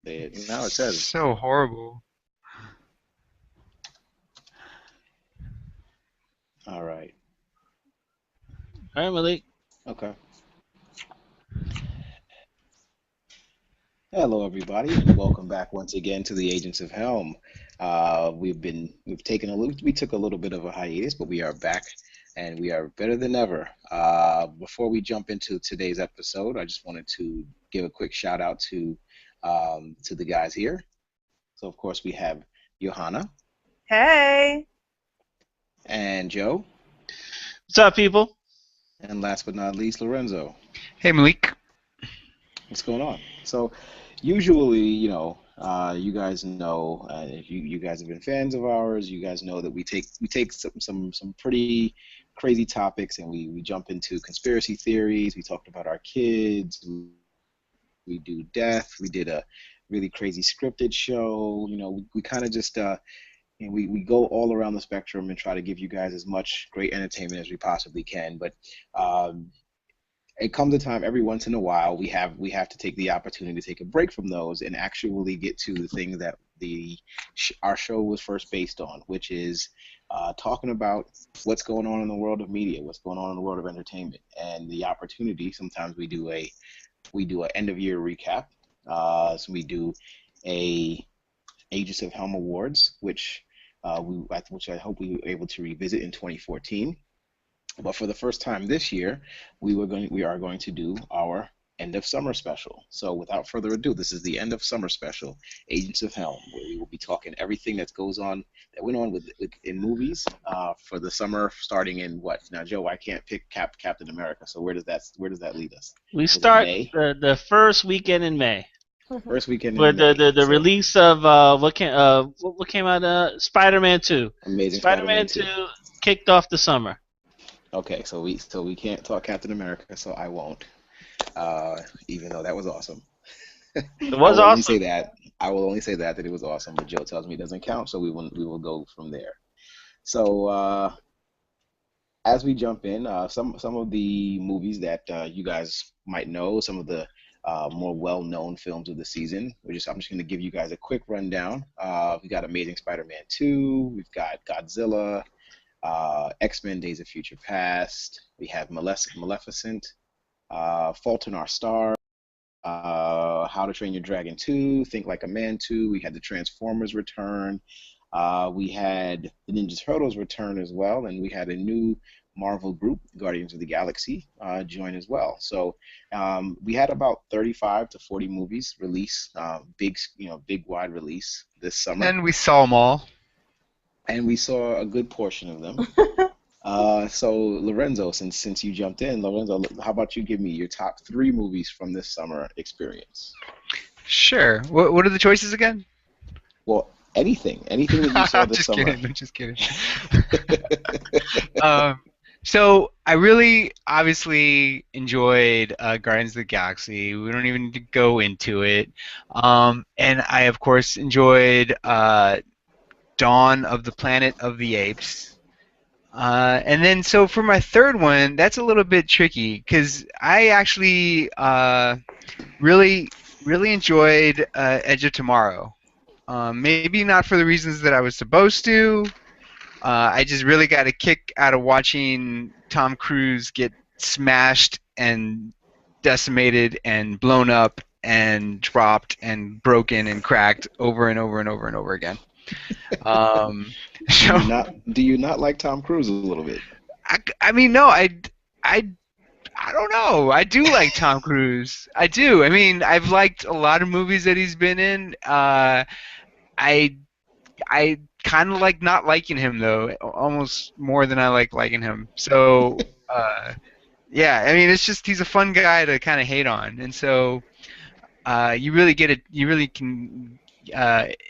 Now it says. So horrible. All right. All right, Malik. Okay. Hello, everybody, and welcome back once again to the Agents of Helm. We took a little bit of a hiatus, but we are back, and we are better than ever. Before we jump into today's episode, I just wanted to give a quick shout out to the guys here. So, of course, we have Johanna Hey. and Joe, What's up, people? and last but not least, Lorenzo. Hey, Malik. What's going on? So, usually, you guys know, if you guys have been fans of ours, you guys know that we take some pretty crazy topics and we jump into conspiracy theories. We talked about our kids. We do death. We did a really crazy scripted show. We kind of just we go all around the spectrum and try to give you guys as much great entertainment as we possibly can. But um, it comes a time every once in a while we have to take the opportunity to take a break from those and actually get to the thing that our show was first based on, which is talking about what's going on in the world of media, what's going on in the world of entertainment, and the opportunity. Sometimes we do a end of year recap. So we do a Aegis of Helm Awards, which I hope we were able to revisit in 2014. But for the first time this year, we are going to do our end of summer special. So without further ado, this is the end of summer special, Agents of Helm, where we will be talking everything that went on in movies for the summer, starting in what? Now, Joe, I can't pick Captain America, so where does that lead us? We Was it start May? the first weekend in May First weekend in with the May. the, the So release of what came out, Spider-Man 2. Amazing Spider-Man Spider-Man 2. 2 kicked off the summer. Okay, so we can't talk Captain America, so I won't. Even though that was awesome. It I was will only say awesome. that. I will only say that it was awesome, but Joe tells me it doesn't count, so we will go from there. So as we jump in, some of the movies that you guys might know, some of the more well-known films of the season. I'm just going to give you guys a quick rundown. We got Amazing Spider-Man 2. We've got Godzilla, X-Men: Days of Future Past. We have Maleficent, Fault in Our Stars. How to Train Your Dragon 2, Think Like a Man 2. We had the Transformers return. We had the Ninja Turtles return as well, and we had a new Marvel group, Guardians of the Galaxy, join as well. So we had about 35 to 40 movies release, big wide release this summer, And we saw them all. and we saw a good portion of them. So Lorenzo, since you jumped in, Lorenzo, how about you give me your top three movies from this summer experience? Sure. What are the choices again? Well, anything that you saw this Just summer. kidding. I'm just kidding. Um, so I really obviously enjoyed Guardians of the Galaxy. We don't even need to go into it. And I of course enjoyed Dawn of the Planet of the Apes. And then so for my third one, that's a little bit tricky because I actually really really enjoyed Edge of Tomorrow. Maybe not for the reasons that I was supposed to. I just really got a kick out of watching Tom Cruise get smashed and decimated and blown up and dropped and broken and cracked over and over and over and over again. Um, Do so you not do you not like Tom Cruise a little bit? I mean, no, I, I don't know. I do like Tom Cruise. I do. I mean, I've liked a lot of movies that he's been in. I I kind of like not liking him though, almost more than I like liking him. So, yeah, I mean, it's just he's a fun guy to kind of hate on, and so you really get it. You really can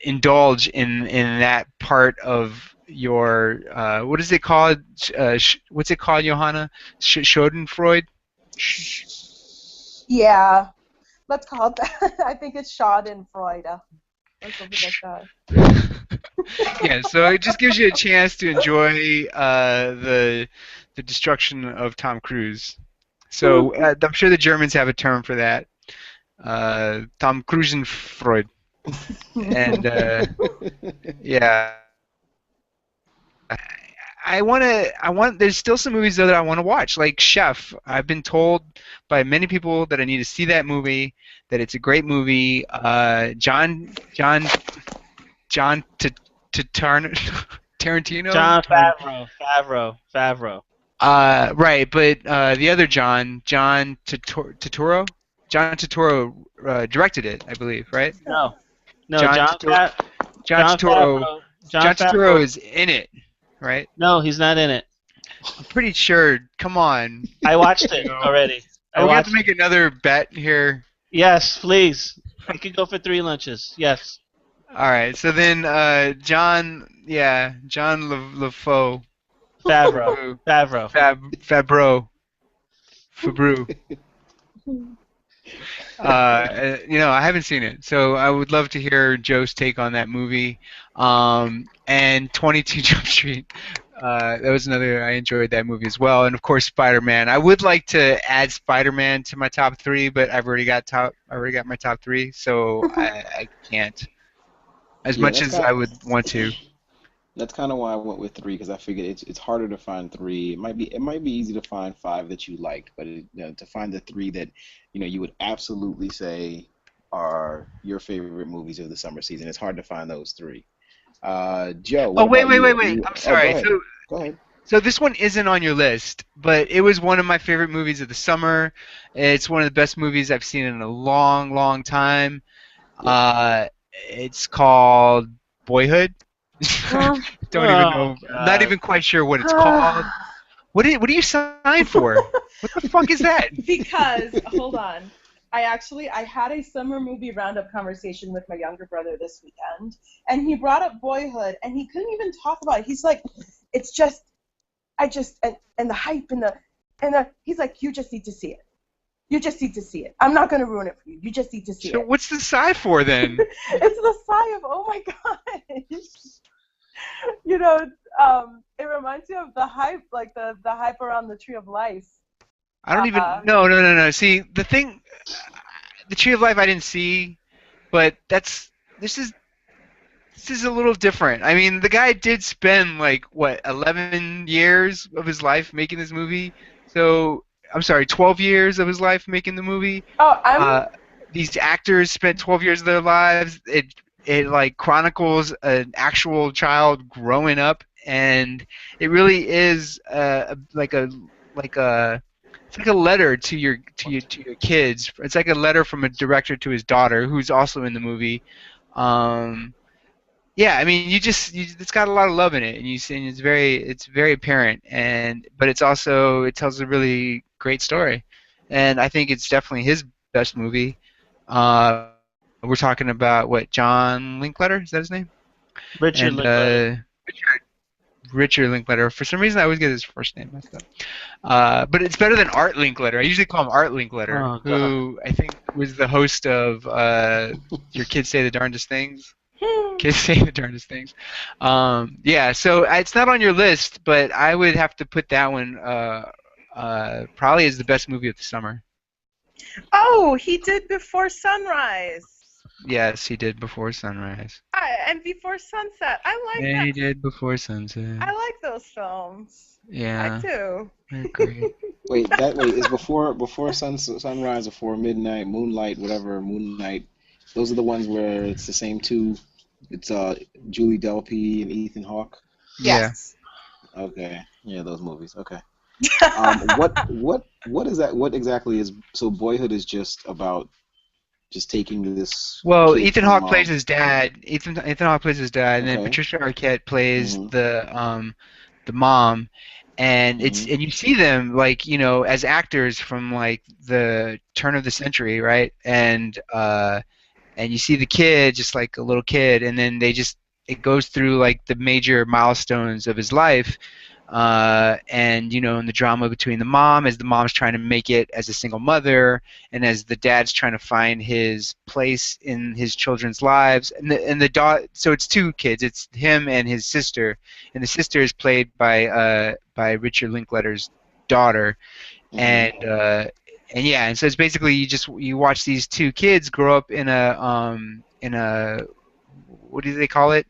indulge in that part of your what is it called? What's it called, Johanna? Schadenfreude. Sh- Yeah, let's call it that. I think it's Schadenfreude or something like that. yeah, so it just gives you a chance to enjoy the destruction of Tom Cruise. So I'm sure the Germans have a term for that. Tom Cruisenfreud. And yeah. There's still some movies though that I want to watch, like Chef. I've been told by many people that I need to see that movie, that it's a great movie. John Tarantino. John Favreau. Right, but the other John Turturro, John Turturro directed it, I believe, right? No, John John Turturro. John Turturro. John Turturro is in it, right? No, he's not in it. I'm pretty sure. Come on. I watched it already. Are we going to make another bet here? Yes, please. We could go for 3 lunches. Yes. All right. So then, John LaFoe. Favreau. Fabreau. I haven't seen it, so I would love to hear Joe's take on that movie. And 22 Jump Street. That was another. I enjoyed that movie as well, and of course Spider-Man. I would like to add Spider-Man to my top 3, but I've already got my top 3, so I can't. As much as I would want to. That's kind of why I went with 3, because I figured it's harder to find 3. It might be easy to find 5 that you liked, but to find the 3 that you would absolutely say are your favorite movies of the summer season, it's hard to find those 3. Joe. Wait. I'm sorry. Go ahead. So this one isn't on your list, but it was one of my favorite movies of the summer. It's one of the best movies I've seen in a long, long time. It's called Boyhood. Don't even know. Not even quite sure what it's called. What do you sign for? What the fuck is that? Because hold on, I had a summer movie roundup conversation with my younger brother this weekend, and he brought up Boyhood, and he couldn't even talk about it. He's like, it's just, and the hype and the he's like, you just need to see it. You just need to see it. I'm not going to ruin it for you. You just need to see it. So what's the sigh for then? It's the sigh of, oh my gosh. It reminds me of the hype, like the hype around the Tree of Life. I don't even. No. See, the Tree of Life I didn't see, but this is a little different. I mean, the guy did spend 11 years of his life making this movie. So I'm sorry, 12 years of his life making the movie. These actors spent 12 years of their lives. It chronicles an actual child growing up, and it really is it's like a letter to your kids. It's like a letter from a director to his daughter, who's also in the movie. Yeah, I mean, it's got a lot of love in it, and it's very apparent, but it tells a really great story, and I think it's definitely his best movie. We're talking about John Linkletter, is that his name? Richard Linkletter. Richard Linkletter. For some reason, I always get his first name messed up. But it's better than Art Linkletter. I usually call him Art Linkletter, who I think was the host of Your Kids Say the Darndest Things. Kids Say the Darndest Things. Yeah, so it's not on your list, but I would have to put that one probably as the best movie of the summer. Oh, he did Before Sunrise. Yes, he did Before Sunrise. And Before Sunset. I like that. Yeah, he did Before Sunset. I like those films. Yeah. I do. They're great. Wait, is Before Sunrise, Before Midnight, Moonlight, whatever, Moonlight. Those are the ones where it's the same two. It's Julie Delpy and Ethan Hawke. Yes. Yeah. Okay. Yeah, those movies. Okay. What is that? What exactly is? So Boyhood is just about taking this. Well, Ethan Hawke plays his dad. Ethan Hawke plays his dad, and then Patricia Arquette plays the mom, and and you see them as actors from the turn of the century, right? And you see the kid just like a little kid, and then it goes through the major milestones of his life. And in the drama between the mom, as the mom's trying to make it as a single mother, and as the dad's trying to find his place in his children's lives, and the so it's two kids, it's him and his sister, and the sister is played by Richard Linkletter's daughter, and so it's basically you watch these two kids grow up in in a, what do they call it?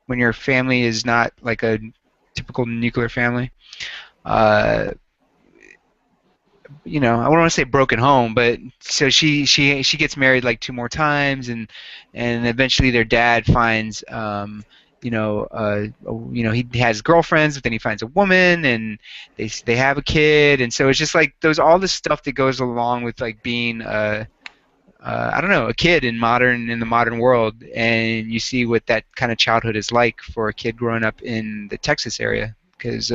When your family is not like a typical nuclear family. You know, I don't want to say broken home, but so she gets married like 2 more times, and eventually their dad finds, he has girlfriends, but then he finds a woman, and they have a kid, and so it's just like there's all this stuff that goes along with like being I don't know, a kid in the modern world, and you see what that kind of childhood is like for a kid growing up in the Texas area, because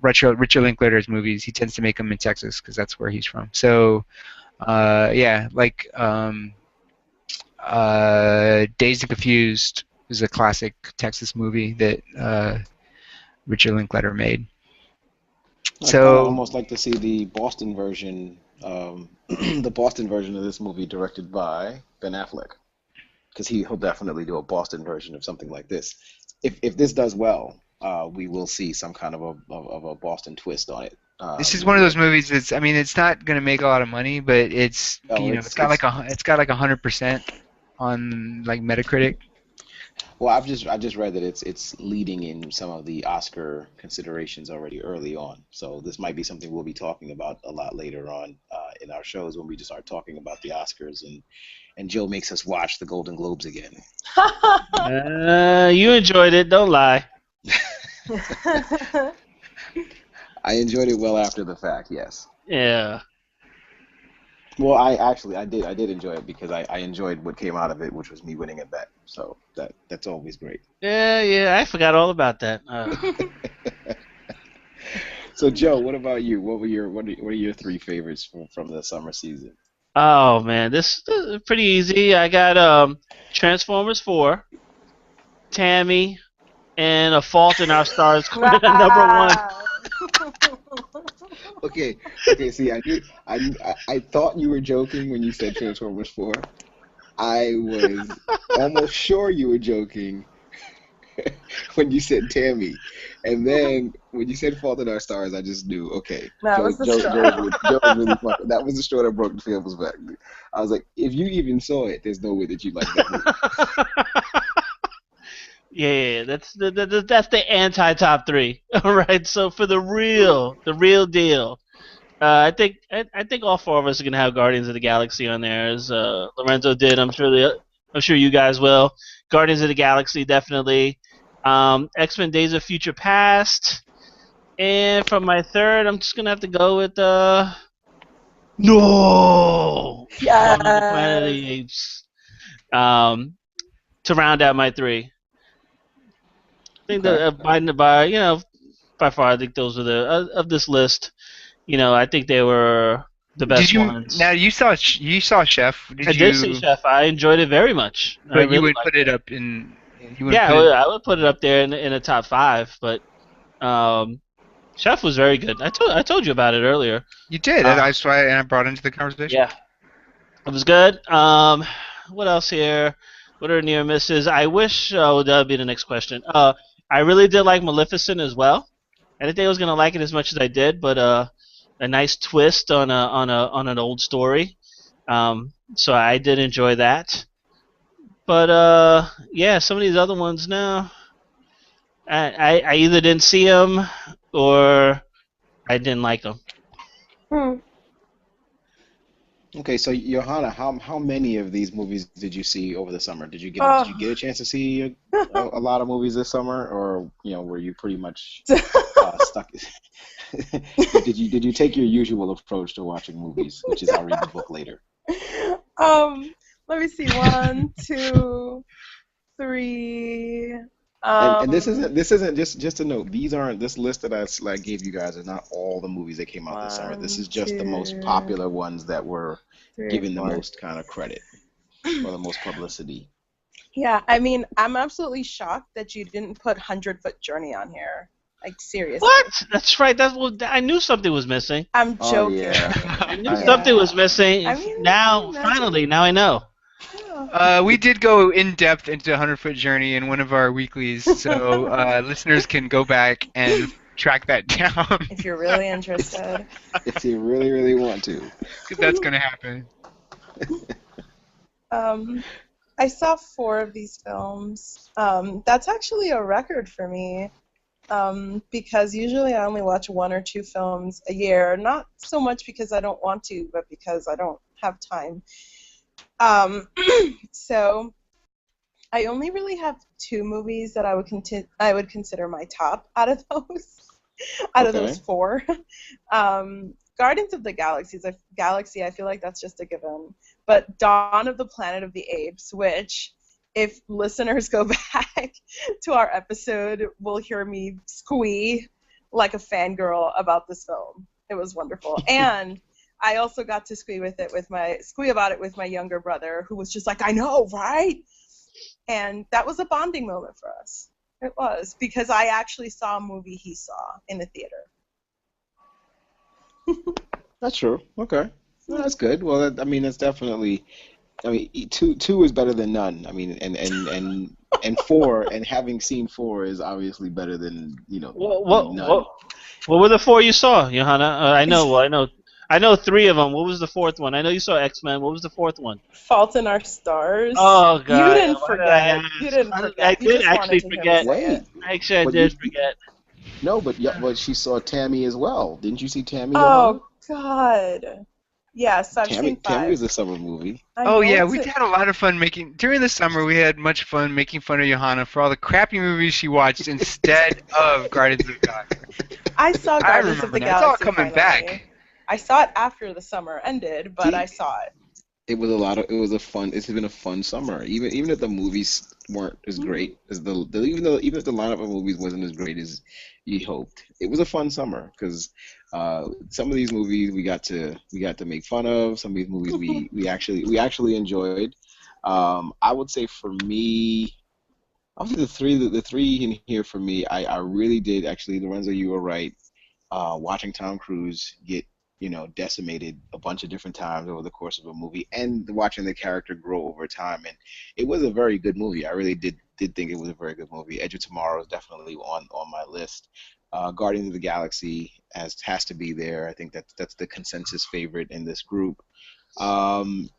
Richard Linklater's movies, he tends to make them in Texas because that's where he's from. So, like Dazed and Confused is a classic Texas movie that Richard Linklater made. I'd almost like to see the Boston version, the Boston version of this movie directed by Ben Affleck, because he'll definitely do a Boston version of something like this. If this does well, we will see some kind of a Boston twist on it. This is one of those movies that's, I mean, it's not going to make a lot of money, but it's it's got like 100% on like Metacritic. Well, I just read that it's leading in some of the Oscar considerations already early on. So this might be something we'll be talking about a lot later on in our shows when we just start talking about the Oscars and Joe makes us watch the Golden Globes again. You enjoyed it, don't lie. I enjoyed it well after the fact, yes. Yeah. Well, I did enjoy it because I enjoyed what came out of it, which was me winning a bet. So that's always great. Yeah, I forgot all about that. So Joe, what about you? What are your 3 favorites from the summer season? Oh man, this is pretty easy. I got Transformers 4, Tammy, and A Fault in Our Stars coming at number 1. Okay. See, I thought you were joking when you said Transformers 4. I was almost sure you were joking when you said Tammy, and then when you said Fault in Our Stars, I just knew. Okay, That was the straw. Joe was really funny. That was the straw that broke the camel's back. I was like, if you even saw it, there's no way that you like that movie. Yeah, that's the anti-top 3. All right, so for the real deal, I think all 4 of us are gonna have Guardians of the Galaxy on there, as Lorenzo did. I'm sure you guys will. Guardians of the Galaxy, definitely. X-Men: Days of Future Past, and for my 3rd, I'm just gonna have to go with No. Yes. Planet of the Apes. To round out my 3. I think that by far, I think those were of this list. I think they were the best ones. Now you saw Chef. I did see Chef. I enjoyed it very much. But you would put it up in. I would put it up there in the top 5. But Chef was very good. I told you about it earlier. You did. That's why I brought it into the conversation. Yeah, it was good. What else here? What are near misses? I wish. Oh, that'll be the next question. I really did like Maleficent as well. I didn't think I was gonna like it as much as I did, but a nice twist on an old story. So I did enjoy that. But some of these other ones now, I either didn't see them or I didn't like them. Okay, so Johanna, how many of these movies did you see over the summer? Did you get a chance to see a lot of movies this summer, or were you pretty much stuck? Did you take your usual approach to watching movies, which is I'll read the book later? Let me see. 1, 2, 3. And this isn't just a note. This list that I gave you guys is not all the movies that came out this summer. This is just the most popular ones that were given the most kind of credit or the most publicity. Yeah, I mean, I'm absolutely shocked that you didn't put 100-Foot Journey on here. Like, seriously. What? That's right. I knew something was missing. I'm joking. Yeah. I knew something was missing. I mean, now I know. We did go in depth into 100-Foot Journey in one of our weeklies, so listeners can go back and track that down. If you're really interested. If you really, really want to. Because that's going to happen. Um, I saw 4 of these films. That's actually a record for me. Because usually I only watch 1 or 2 films a year. Not so much because I don't want to, but because I don't have time. Um, so I only really have 2 movies that I would consider my top out of those out of those Okay. 4. Guardians of the Galaxy, I feel like that's just a given. But Dawn of the Planet of the Apes, which if listeners go back to our episode, will hear me squee like a fangirl about this film. It was wonderful. And I also got to squee about it with my younger brother, who was just like, I know, right? And that was a bonding moment for us. It was, because I actually saw a movie he saw in the theater. That's true. Okay. Well, that's good. Well, I mean, that's definitely. I mean, two is better than none. I mean, and four, and having seen four is obviously better than What what none. what, what were the 4 you saw, Johanna? I know 3 of them. What was the 4th one? I know you saw X-Men. What was the 4th one? Fault in Our Stars. Oh You God, didn't why did I forget. You ask? didn't I forget. You did just actually wanted to hear me forget. say it. Wait, Actually, I but did forget. no, but yeah, but she saw Tammy as well. Didn't you see Tammy, Johanna? Oh God. Yes, I've Tammy seen Tammy 5. was a summer movie. I Oh know yeah, it's we a. had a lot of fun during the summer. We had much fun making fun of Johanna for all the crappy movies she watched instead of Guardians of the Galaxy. I saw I Guardians of remember the now. It's all Galaxy coming finally. back. I saw it after the summer ended, but See, I saw it. it was a fun. It's been a fun summer. Even if the movies weren't as great as even if the lineup of movies wasn't as great as you hoped, it was a fun summer because some of these movies we got to make fun of. Some of these movies we actually enjoyed. I would say for me, obviously the three in here for me, I really did actually. Lorenzo, you were right. Watching Tom Cruise get decimated a bunch of different times over the course of a movie, and watching the character grow over time, and it was a very good movie. I really did think it was a very good movie. Edge of Tomorrow is definitely on my list. Guardians of the Galaxy has to be there. I think that's the consensus favorite in this group. Um,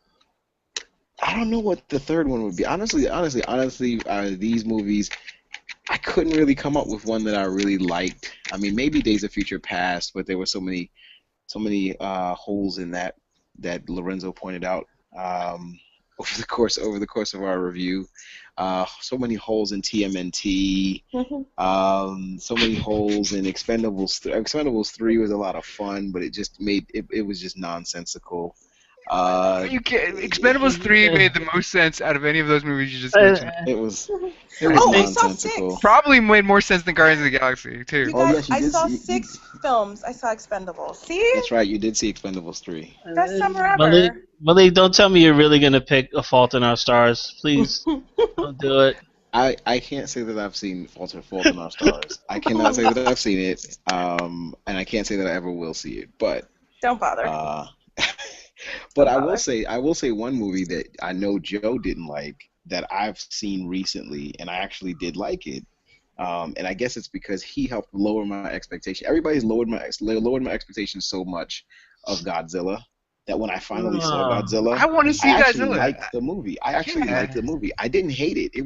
I don't know what the third one would be. Honestly, these movies I couldn't really come up with one that I really liked. I mean, maybe Days of Future Past, but there were so many holes in that Lorenzo pointed out over the course of our review. So many holes in TMNT. So many holes in Expendables. Expendables 3 was a lot of fun, but it was just nonsensical. Uh, Expendables 3 made the most sense out of any of those movies you just Uh, mentioned. it was it I was Oh, I think saw nonsensical. 6. Probably made more sense than Guardians of the Galaxy too. You Oh guys, yes, you I did. saw 6 films. I saw Expendables. See? That's right. You did see Expendables 3. Best summer Malik, ever. Malik, don't tell me you're really gonna pick A Fault in Our Stars. Please don't do it. I can't say that I've seen Fault in Our Stars. I cannot say that I've seen it, and I can't say that I ever will see it. But Don't bother. uh, but Don't bother. I will say one movie that I know Joe didn't like that I've seen recently, and I actually did like it. And I guess it's because he helped lower my expectation. Everybody's lowered my expectations so much of Godzilla that when I finally saw I Godzilla, want to I see actually Godzilla. liked the movie. I actually liked the Yeah. movie. I didn't hate it. It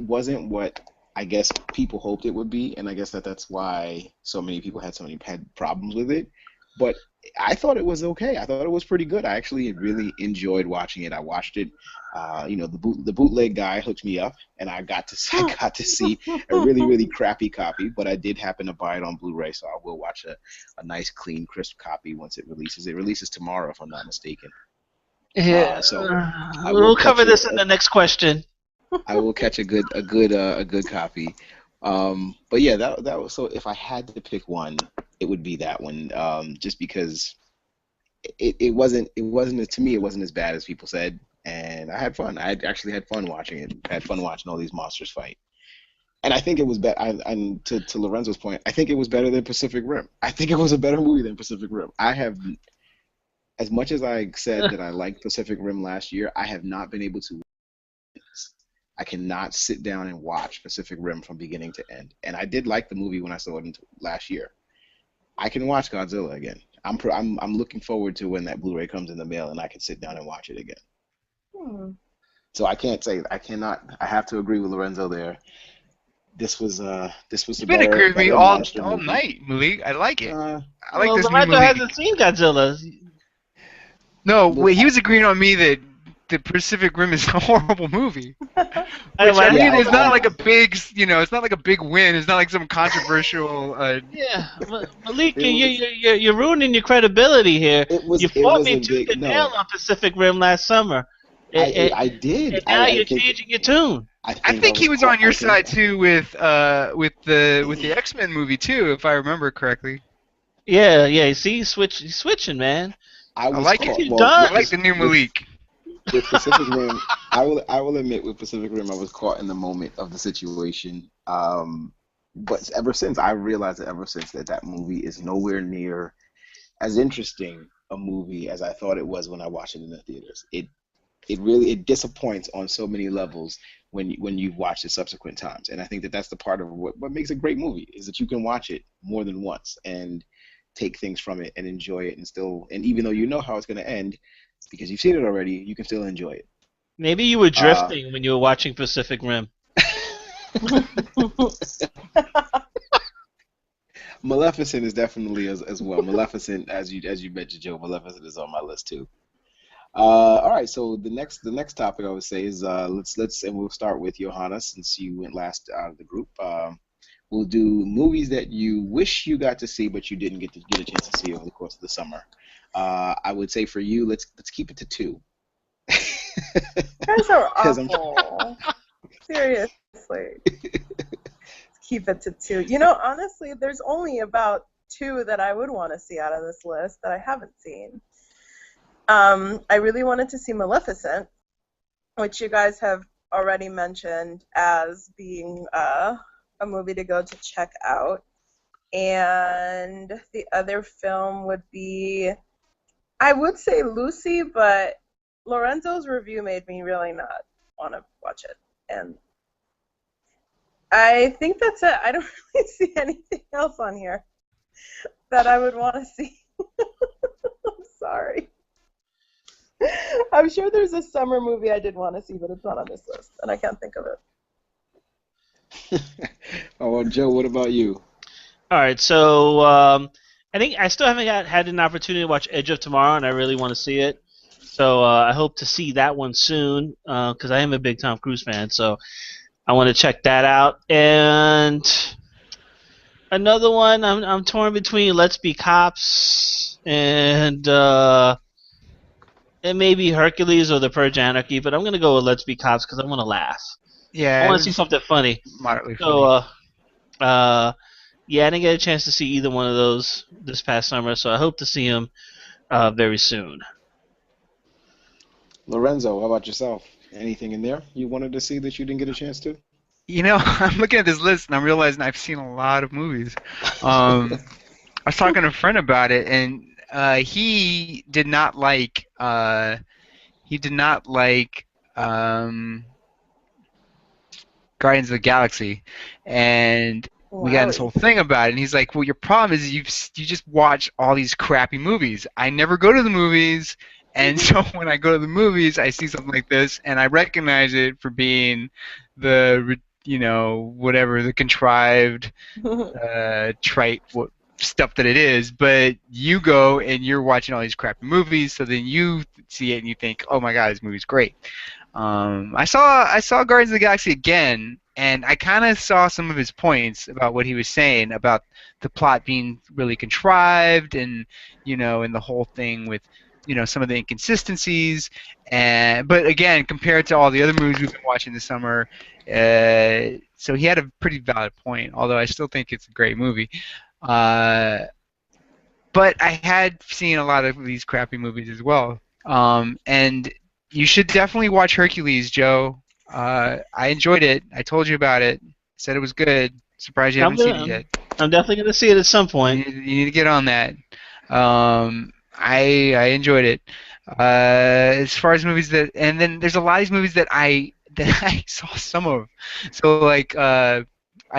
wasn't what I guess people hoped it would be, and I guess that's why so many people had problems with it. But I thought it was okay. I thought it was pretty good. I actually really enjoyed watching it. I watched it. The bootleg guy hooked me up, and I got to see a really really crappy copy. But I did happen to buy it on Blu-ray, so I will watch a nice clean crisp copy once it releases. It releases tomorrow, if I'm not mistaken. Yeah, So I will we'll cover catch this in the next question. I will catch a good copy. But yeah, that was so. If I had to pick one, it would be that one. Just because it wasn't to me it wasn't as bad as people said, and I had fun. I actually had fun watching it. I had fun watching all these monsters fight, and I think it was better. And to Lorenzo's point, I think it was better than Pacific Rim. I think it was a better movie than Pacific Rim. I have, as much as I said that I liked Pacific Rim last year, I have not been able to. I cannot sit down and watch Pacific Rim from beginning to end. And I did like the movie when I saw it last year. I can watch Godzilla again. I'm looking forward to when that Blu-ray comes in the mail and I can sit down and watch it again. So I can't say I cannot. I have to agree with Lorenzo there. This was a You've been agreeing with me better all monster movie. night, Malik. I like it. Uh, I like Well, this new Lorenzo Malik. hasn't seen Godzilla. No, Well, wait, he was agreeing on me that the Pacific Rim is a horrible movie. Hey, Which I when mean, Yeah, it's not like a big, it's not like a big win. It's not like some controversial. Yeah, Malik, It was- you're ruining your credibility here. You it fought was me a tooth big and nail no. on Pacific Rim last summer. And I did. now I you're think changing your tune. I think he was on your I think- side too with the X-Men movie too, if I remember correctly. Yeah. See, he's switching, man. I was like caught, it. well, Done. I like the new Malik. with Pacific Rim, I will admit with Pacific Rim I was caught in the moment of the situation. But ever since I realized that movie is nowhere near as interesting a movie as I thought it was when I watched it in the theaters. It disappoints on so many levels when you've watched it subsequent times, and I think that that's the part of what makes a great movie is that you can watch it more than once and take things from it and enjoy it and even though you know how it's going to end because you've seen it already, you can still enjoy it. Maybe you were drifting when you were watching Pacific Rim. Maleficent is definitely as well. Maleficent, as you mentioned, Joe, Maleficent is on my list too. All right, so the next topic I would say is let's and we'll start with Johanna since you went last out of the group. We'll do movies that you wish you got to see but you didn't get a chance to see over the course of the summer. I would say for you, let's keep it to two. You guys are 'Cause I'm- awful. Seriously. Keep it to two. Honestly, there's only about two that I would want to see out of this list that I haven't seen. I really wanted to see Maleficent, which you guys have already mentioned as being a movie to go to check out. And the other film would be, I would say Lucy, but Lorenzo's review made me really not want to watch it. And I think that's it. I don't really see anything else on here that I would want to see. I'm sorry. I'm sure there's a summer movie I did want to see, but it's not on this list, and I can't think of it. Oh, well, Joe, what about you? All right, so I think I still haven't had an opportunity to watch Edge of Tomorrow, and I really want to see it. So I hope to see that one soon because I am a big Tom Cruise fan. So I want to check that out. And another one, I'm torn between Let's Be Cops and maybe Hercules or The Purge Anarchy, but I'm gonna go with Let's Be Cops because I want to laugh. Yeah, I want to see something funny. moderately So funny. yeah, I didn't get a chance to see either one of those this past summer, so I hope to see them very soon. Lorenzo, how about yourself? Anything in there you wanted to see that you didn't get a chance to? I'm looking at this list and I'm realizing I've seen a lot of movies. I was talking to a friend about it, and he did not like Guardians of the Galaxy, and we got this whole thing about it. And he's like, "Well, your problem is you just watch all these crappy movies. I never go to the movies, and so when I go to the movies, I see something like this, and I recognize it for being the whatever the contrived, trite stuff that it is. But you go and you're watching all these crappy movies, so then you see it and you think, oh my god, this movie's great." I saw Guardians of the Galaxy again, and I kind of saw some of his points about what he was saying about the plot being really contrived, and and the whole thing with some of the inconsistencies. But again, compared to all the other movies we've been watching this summer, so he had a pretty valid point. Although I still think it's a great movie. But I had seen a lot of these crappy movies as well, and you should definitely watch Hercules, Joe. I enjoyed it. I told you about it. Said it was good. Surprised you haven't seen it yet. I'm definitely going to see it at some point. You need to get on that. I enjoyed it. As far as movies and then there's a lot of these movies that I saw some of. So like I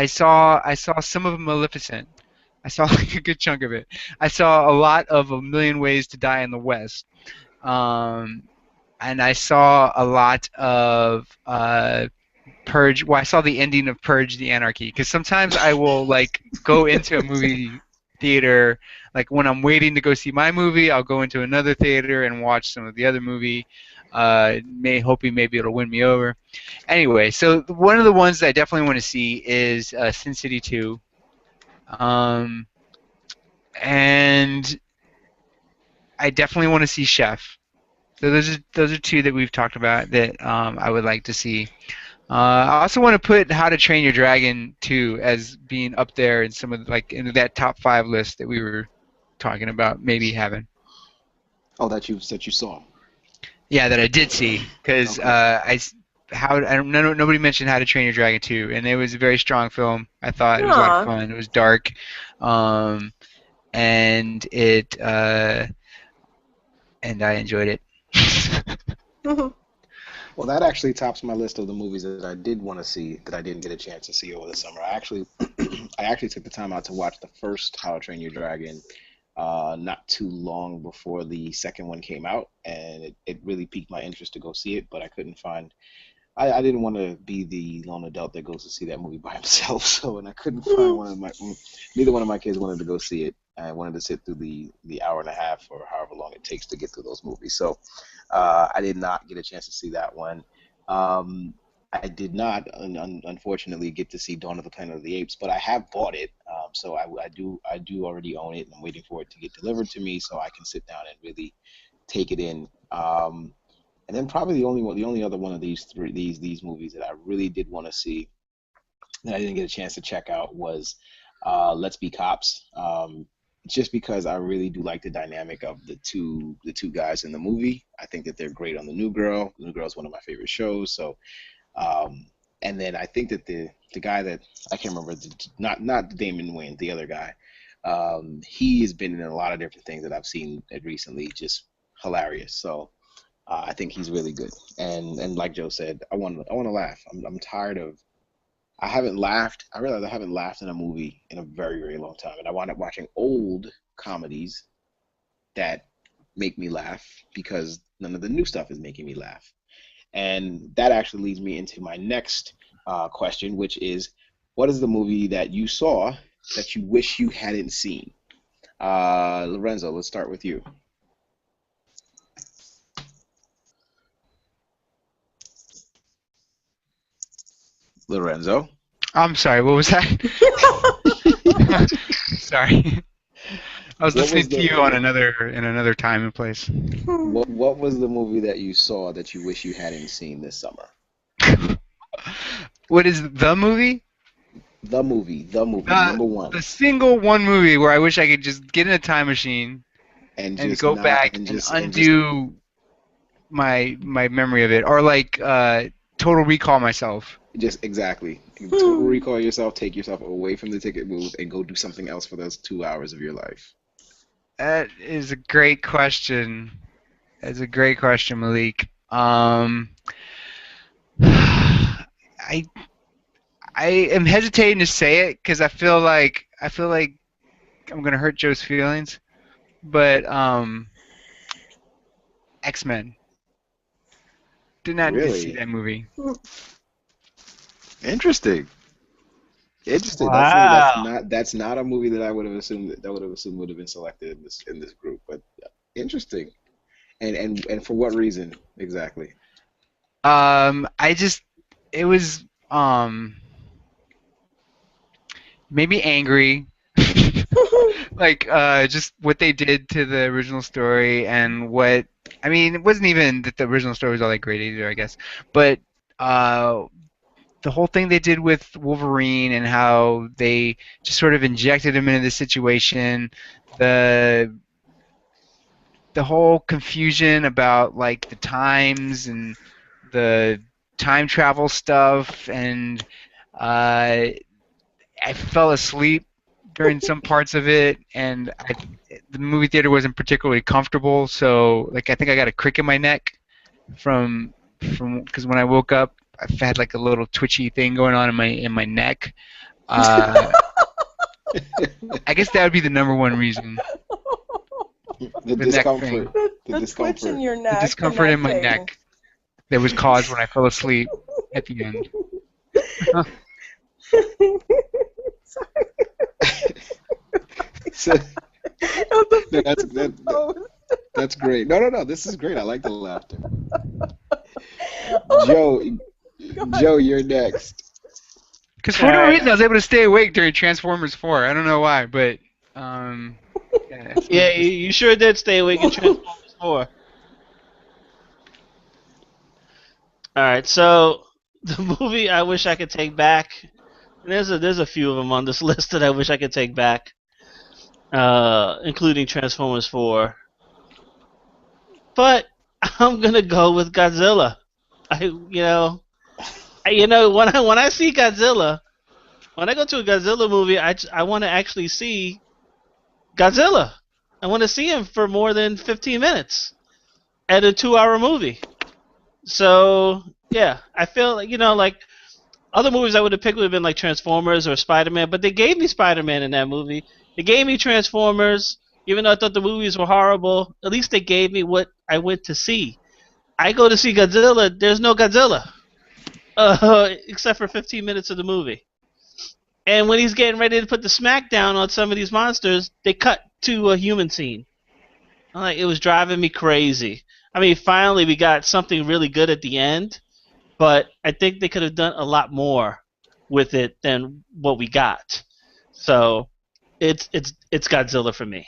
saw some of Maleficent. I saw like a good chunk of it. I saw a lot of A Million Ways to Die in the West. and I saw a lot of Purge. Well, I saw the ending of Purge: The Anarchy because sometimes I will like go into a movie theater, like when I'm waiting to go see my movie, I'll go into another theater and watch some of the other movie, hoping maybe it'll win me over. Anyway, so one of the ones that I definitely want to see is Sin City 2, and I definitely want to see Chef. So those are two that we've talked about that I would like to see. I also want to put How to Train Your Dragon 2 as being up there in some of like in that top 5 list that we were talking about maybe having. Oh, that you saw. Yeah, that I did see because Okay. nobody mentioned How to Train Your Dragon 2, and it was a very strong film. I thought it was a lot of Aw. fun. It was dark, and and I enjoyed it. Well, that actually tops my list of the movies that I did want to see that I didn't get a chance to see over the summer. I actually took the time out to watch the first How to Train Your Dragon not too long before the second one came out, and it really piqued my interest to go see it, but I couldn't find. I didn't want to be the lone adult that goes to see that movie by himself, so and I couldn't find neither one of my kids wanted to go see it. I wanted to sit through the hour and a half or however long it takes to get through those movies. So I did not get a chance to see that one. Um, I did not, unfortunately, get to see Dawn of the Planet of the Apes, but I have bought it, so I do already own it, and I'm waiting for it to get delivered to me so I can sit down and really take it in. And then probably the only other one of these movies that I really did want to see that I didn't get a chance to check out was Let's Be Cops. Just because I really do like the dynamic of the two guys in the movie. I think that they're great on The New Girl. The New Girl is one of my favorite shows. So, and then I think that the guy that I can't remember, not Damon Wayans, the other guy. He has been in a lot of different things that I've seen recently, just hilarious. So I think he's really good. And like Joe said, I want to laugh. I'm tired of. I haven't laughed. I realize I haven't laughed in a movie in a very, very long time, and I wound up watching old comedies that make me laugh because none of the new stuff is making me laugh. And that actually leads me into my next question, which is, what is the movie that you saw that you wish you hadn't seen? Lorenzo, let's start with you. Lorenzo, I'm sorry, what was that? Sorry. I was what was listening to the you on another time and place. what was the movie that you saw that you wish you hadn't seen this summer? What is the movie? The movie, The number one, the single one movie where I wish I could just get in a time machine and and just go not, back and undo my memory of it, or like Total Recall myself. just exactly total recall yourself, take yourself away from the ticket booth, and go do something else for those 2 hours of your life. That is a great question. That's a great question, Malik. I I am hesitating to say it because I feel like I'm gonna hurt Joe's feelings, but X-Men. Did not get to see Really that movie. interesting. Interesting. Wow. That's not a movie that I would have assumed would have been selected in this group, but interesting. And for what reason exactly? I just it was maybe angry, like just what they did to the original story and what I mean. It wasn't even that the original story was all that great either, I guess, but uh, the whole thing they did with Wolverine and how they just sort of injected him into the situation, the the whole confusion about like the times and the time travel stuff, and uh, I fell asleep during some parts of it, and the movie theater wasn't particularly comfortable, so like I think I got a crick in my neck from because when I woke up, I had like a little twitchy thing going on in my neck. Uh, I guess that would be the number one reason. The The neck discomfort. thing. The The twitch in discomfort. your neck. The discomfort in my thing. neck that was caused when I fell asleep at the end. Sorry. So, It was a no, that's physical that, pose. that's great. No. This is great. I like the laughter. Oh Joe, God. Joe, you're next. Because for whatever Alright. reason, I was able to stay awake during Transformers 4. I don't know why, but yeah, Yeah, you sure did stay awake in Transformers 4. Alright, so the movie I wish I could take back. And there's a few of them on this list that I wish I could take back, including Transformers 4. But I'm gonna go with Godzilla. When I see Godzilla, when I go to a Godzilla movie, I want to actually see Godzilla. I want to see him for more than 15 minutes at a 2-hour movie. So yeah, I feel like other movies I would have picked would have been like Transformers or Spider-Man, but they gave me Spider-Man in that movie. They gave me Transformers, even though I thought the movies were horrible. At least they gave me what I went to see. I go to see Godzilla. There's no Godzilla, except for 15 minutes of the movie. And when he's getting ready to put the smackdown on some of these monsters, they cut to a human scene. It was driving me crazy. I mean, finally we got something really good at the end, but I think they could have done a lot more with it than what we got. So it's Godzilla for me.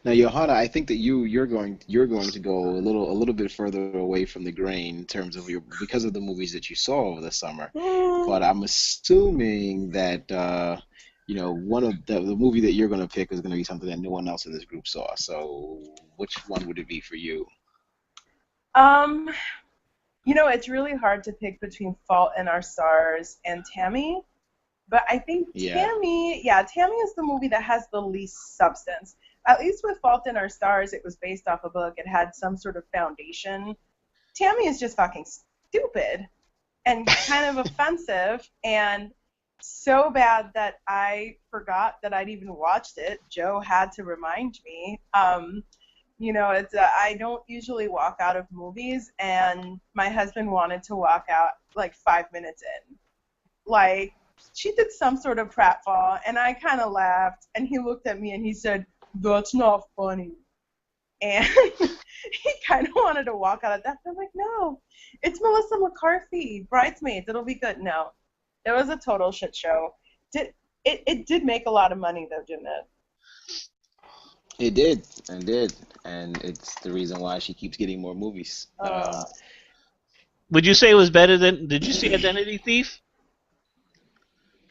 Now, Johanna, I think that you're going to go a little bit further away from the grain in terms of because of the movies that you saw over the summer. But I'm assuming that one of the movie that you're going to pick is going to be something that no one else in this group saw. So which one would it be for you? It's really hard to pick between Fault in Our Stars and Tammy, but I think Tammy is the movie that has the least substance. At least with Fault in Our Stars, it was based off a book. It had some sort of foundation. Tammy is just fucking stupid and kind of offensive and so bad that I forgot that I'd even watched it. Joe had to remind me. I don't usually walk out of movies, and my husband wanted to walk out like 5 minutes in. Like, she did some sort of pratfall, and I kind of laughed, and he looked at me and he said, "That's not funny." And he kind of wanted to walk out of that. I'm like, no, it's Melissa McCarthy, Bridesmaids, it'll be good. No, it was a total shit show. It did make a lot of money, though, didn't it? It did, and it's the reason why she keeps getting more movies. Would you say it was better than? Did you see Identity Thief?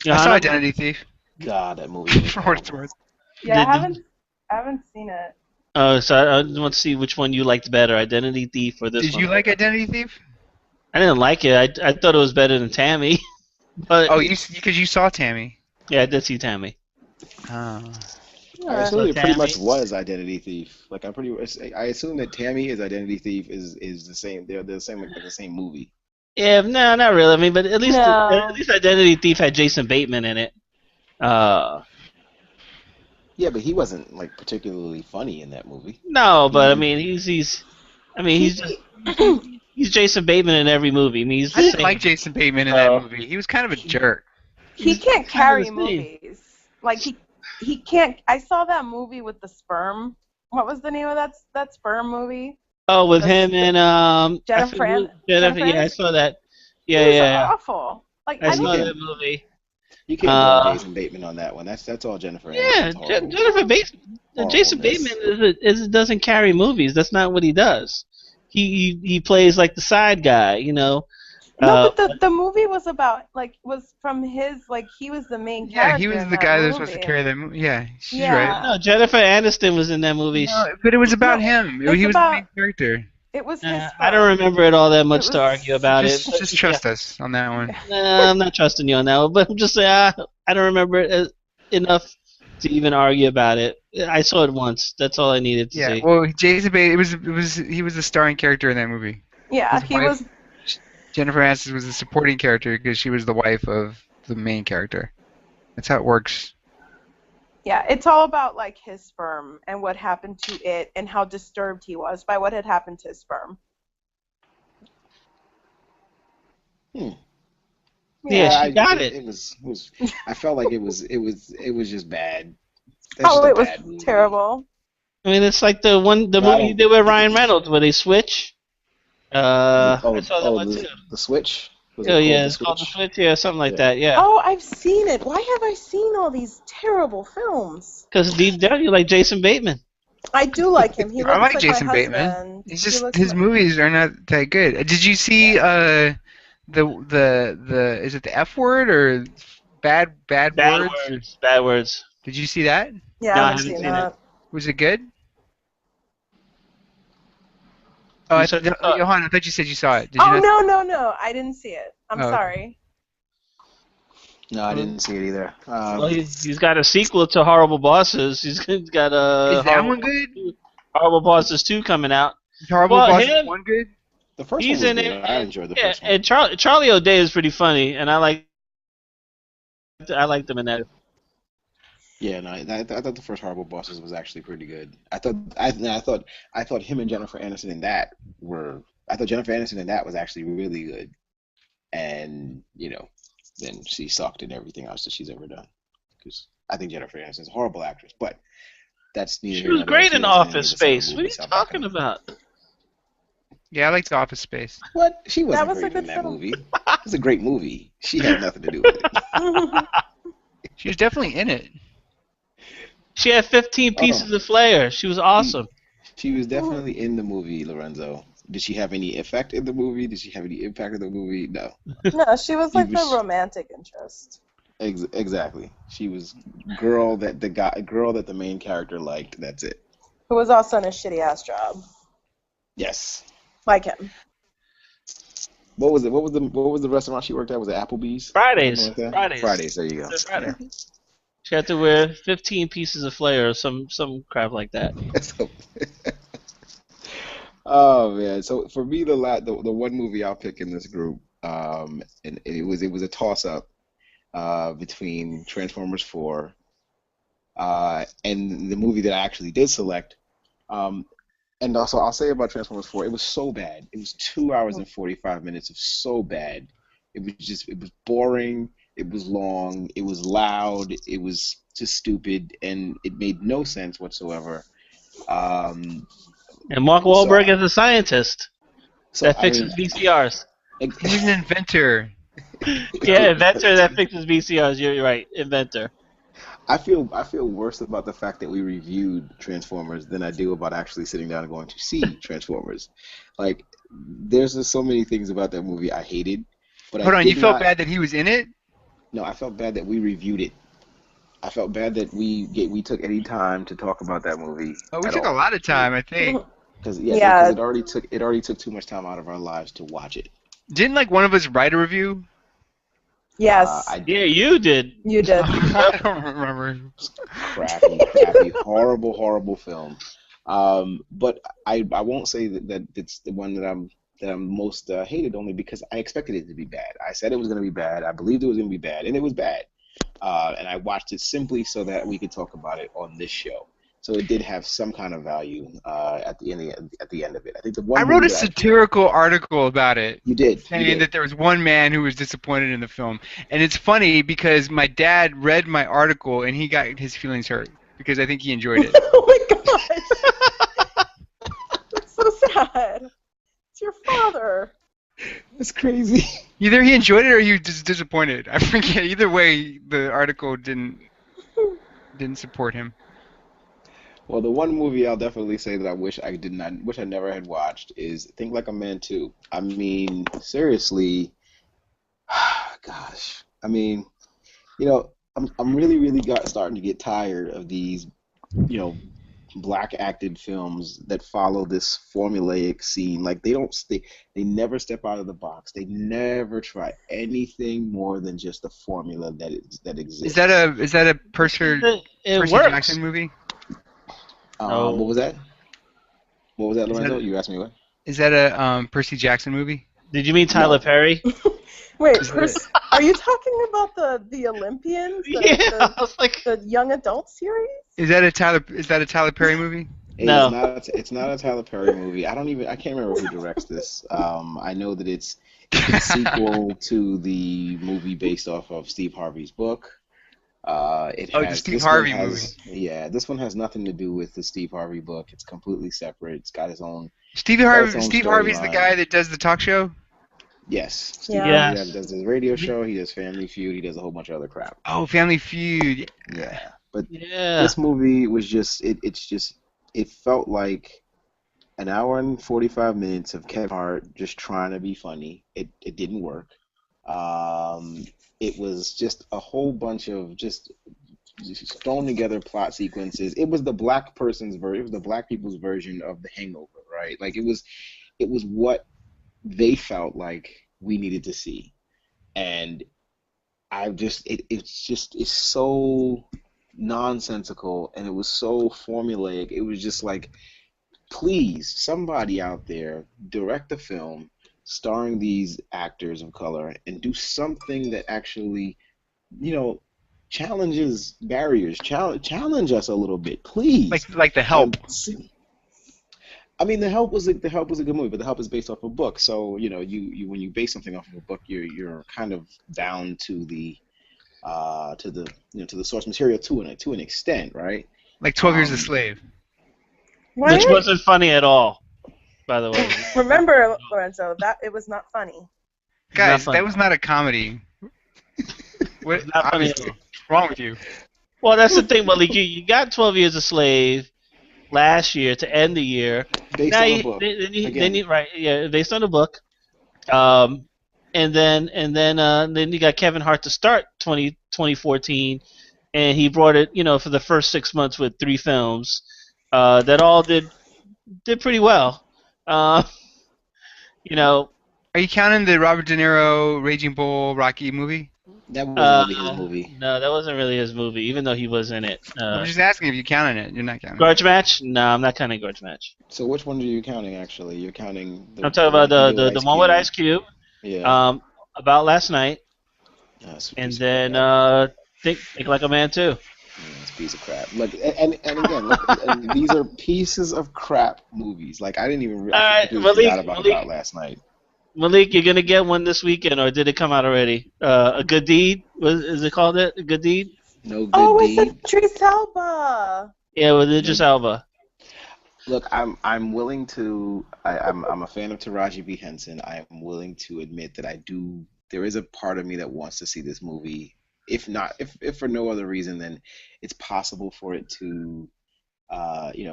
I saw Identity Thief. God, that movie. For what it's worth. Yeah, I haven't seen it. So I want to see which one you liked better, Identity Thief or this one. Did you like Identity Thief? I didn't like it. I thought it was better than Tammy. But because you saw Tammy. Yeah, I did see Tammy. I assume it pretty much was Identity Thief. Like I assume that Tammy is Identity Thief is the same. They're the same, like the same movie. Yeah, no, not really. I mean, but at least Identity Thief had Jason Bateman in it. Yeah, but he wasn't like particularly funny in that movie. No, but I mean, he's Jason Bateman in every movie. I mean, I didn't like Jason Bateman in that movie. He was kind of a jerk. He can't carry movies. Like he can't. I saw that movie with the sperm. What was the name of that sperm movie? Oh, with him and Jennifer. Yeah, I saw that. Yeah, it was yeah. awful. Like I saw that movie. You can't blame Jason Bateman on that one. That's all Jennifer. Yeah, Jennifer Bateman. Jason Bateman doesn't carry movies. That's not what he does. He plays like the side guy, you know. No, but the movie was from his, like, he was the main character. Yeah, he was the guy that was supposed to carry the movie. Yeah, she's right. No, Jennifer Aniston was in that movie. No, but it was about him. He was the main character. It was his fault. I don't remember it all that much to argue about it. Just trust us on that one. I'm not trusting you on that one, but I'm just saying I don't remember it enough to even argue about it. I saw it once. That's all I needed to see. Yeah, well, Jason Bateman, he was the starring character in that movie. Yeah, he was. Jennifer Aniston was the supporting character because she was the wife of the main character. That's how it works. Yeah, it's all about like his sperm and what happened to it and how disturbed he was by what had happened to his sperm. Hmm. Yeah, she got it it. was. I felt like it was just bad. That's Oh, just a it was bad movie. terrible. I mean, it's like the But I movie he don't. did with Ryan Reynolds where they switch. I saw that one too. The Switch. Was Oh it called yeah, The it's called The Switch? Switch, yeah, something like Yeah. that, yeah. Oh, I've seen it. Why have I seen all these terrible films? Because deep down you like Jason Bateman. I do like him. He looks I like like Jason my Bateman. husband. It's He just looks his like- movies are not that good. Did you see the is it the F word or bad Bad words? words. Bad words. Did you see that? Yeah, No, I I haven't haven't seen seen that. Was it good? Oh, You said you saw it. Johan, I thought you said you saw it. Did you Oh not? no! I didn't see it. I'm Oh, okay. sorry. No, I didn't see it either. Well, he's got a sequel to Horrible Bosses. He's got a Is that one good? Horrible Bosses 2 coming out. Is Horrible Well, Bosses him- 1 good? the first He's one was in good. it. I enjoyed the Yeah, first one. and Charlie O'Day is pretty funny, and I liked him in that. Yeah, no, I thought the first Horrible Bosses was actually pretty good. I thought him and Jennifer Aniston in that were. I thought Jennifer Aniston in that was actually really good, and then she sucked in everything else that she's ever done. Because I think Jennifer Aniston's a horrible actress, but that's neither. She here was nor there. great She in wasn't any Office of the same Space. What are you movies, so I'm not talking gonna- about? Yeah, I liked Office Space. What? She wasn't was a great in good that film. movie. It was a great movie. She had nothing to do with it. She was definitely in it. She had 15 pieces of flair. She was awesome. She was definitely in the movie, Lorenzo. Did she have any effect in the movie? Did she have any impact in the movie? No. No, she was like He was- the romantic interest. Exactly. She was girl that the main character liked. That's it. Who was also in a shitty ass job. Yes. Like him. What was it? What was the restaurant she worked at? Was it Applebee's? Fridays. Something like that? Fridays. Fridays. There you go. It's Friday. She had to wear 15 pieces of flair or some crap like that. So- oh man! So for me, the one movie I'll pick in this group, and it was a toss up between Transformers 4, and the movie that I actually did select. And also, I'll say about Transformers 4, it was so bad. It was 2 hours and 45 minutes of so bad. It was boring. It was long. It was loud. It was just stupid, and it made no sense whatsoever. And Mark Wahlberg as a scientist So that I fixes mean, VCRs. He's an inventor. Yeah, inventor that fixes VCRs. You're right, inventor. I feel worse about the fact that we reviewed Transformers than I do about actually sitting down and going to see Transformers. Like, there's just so many things about that movie I hated. But Hold I on, did you felt not- bad that he was in it? No, I felt bad that we reviewed it. I felt bad that we took any time to talk about that movie. Oh, we at took all. a lot of time, I think. Because Yeah. it already took too much time out of our lives to watch it. Didn't like one of us write a review? Yes, Yeah, you did. you did. I don't remember. crappy, horrible film. But I won't say that it's the one that I'm most hated, only because I expected it to be bad. I said it was going to be bad. I believed it was going to be bad, and it was bad. And I watched it simply so that we could talk about it on this show. So it did have some kind of value at the end of it. I think the one I wrote a movie that satirical article about it. you did. Saying that there was one man who was disappointed in the film. And it's funny because my dad read my article and he got his feelings hurt because I think he enjoyed it. Oh my gosh. That's so sad. It's your father. That's crazy. Either he enjoyed it or he was just disappointed. I forget. Either way, the article didn't support him. Well, the one movie I'll definitely say that I wish I never had watched is Think Like a Man 2. I mean, seriously, gosh. I mean, I'm really starting to get tired of these, black acted films that follow this formulaic scene. Like they never step out of the box. They never try anything more than just the formula that exists. Is that a Percy It works. Jackson movie? No. What was that? What was that, Is Lorenzo? that- You asked me what? Is that a Percy Jackson movie? Did you mean Tyler Perry? Wait, Is it- are you talking about the Olympians? Yeah, I was like, The young adult series? Is that a Tyler Perry movie? It is no. not. It's not a Tyler Perry movie. I can't remember who directs this. I know that it's a sequel to the movie based off of Steve Harvey's book. Oh, the Steve This one Harvey movie. yeah, this one has nothing to do with the Steve Harvey book. It's completely separate. It's got its own Steve Harvey's the storyline. guy that does the talk show. Yes, Steve Yeah. Harvey Yes. does his radio show. He does Family Feud. He does a whole bunch of other crap. Oh, Family Feud. Yeah, but Yeah. this movie was just it felt like an hour and 45 minutes of Kevin Hart just trying to be funny. It didn't work. It was just a whole bunch of just thrown together plot sequences. It was the black person's version. It was the black people's version of The Hangover, right? Like it was what they felt like we needed to see, and it's so nonsensical, and it was so formulaic. It was just like, please, somebody out there direct a film starring these actors of color and do something that actually, you know, challenges barriers. Challenge us a little bit, please. Like The Help. I mean, The Help was a good movie, but The Help is based off a book. So you know, you when you base something off of a book, you're kind of bound to the to the source material to an extent, right? Like 12 Years a Um, Slave. Which What? wasn't funny at all, by the way. Remember, Lorenzo, that it was not funny. Guys, funny. that was not a comedy. What? Not funny at Obviously. all. What's wrong with you? Well, that's the thing, Malik. You got 12 Years a Slave last year to end the year. Based Now on a you, book. then you, right, yeah, based on the book. And then you got Kevin Hart to start 2014, and he brought it, for the first 6 months with 3 films that all did pretty well. You know, Are you counting the Robert De Niro Raging Bull Rocky movie? That wasn't really his movie. no, that wasn't really his movie, even though he was in it. I'm just asking if you counted it. You're not counting. Grudge Match? No, I'm not counting Grudge Match. So which one are you counting? Actually, you're counting. I'm talking about the one with Ice Cube. Yeah. About Last Night, That's a and piece of then crap. Think Like a Man too. It's a piece of crap. Look, and again, look, and these are pieces of crap movies. Like I didn't even. All I right, completely forgot Malik. about Last Night. Malik, you're gonna get one this weekend, or did it come out already? A Good Deed? Is it called it? A Good Deed? No good Oh, deed. it's Idris Elba. Yeah, with Idris Elba. Look, I'm willing to. I'm a fan of Taraji P Henson. I am willing to admit that I do. There is a part of me that wants to see this movie. If for no other reason than it's possible for it to,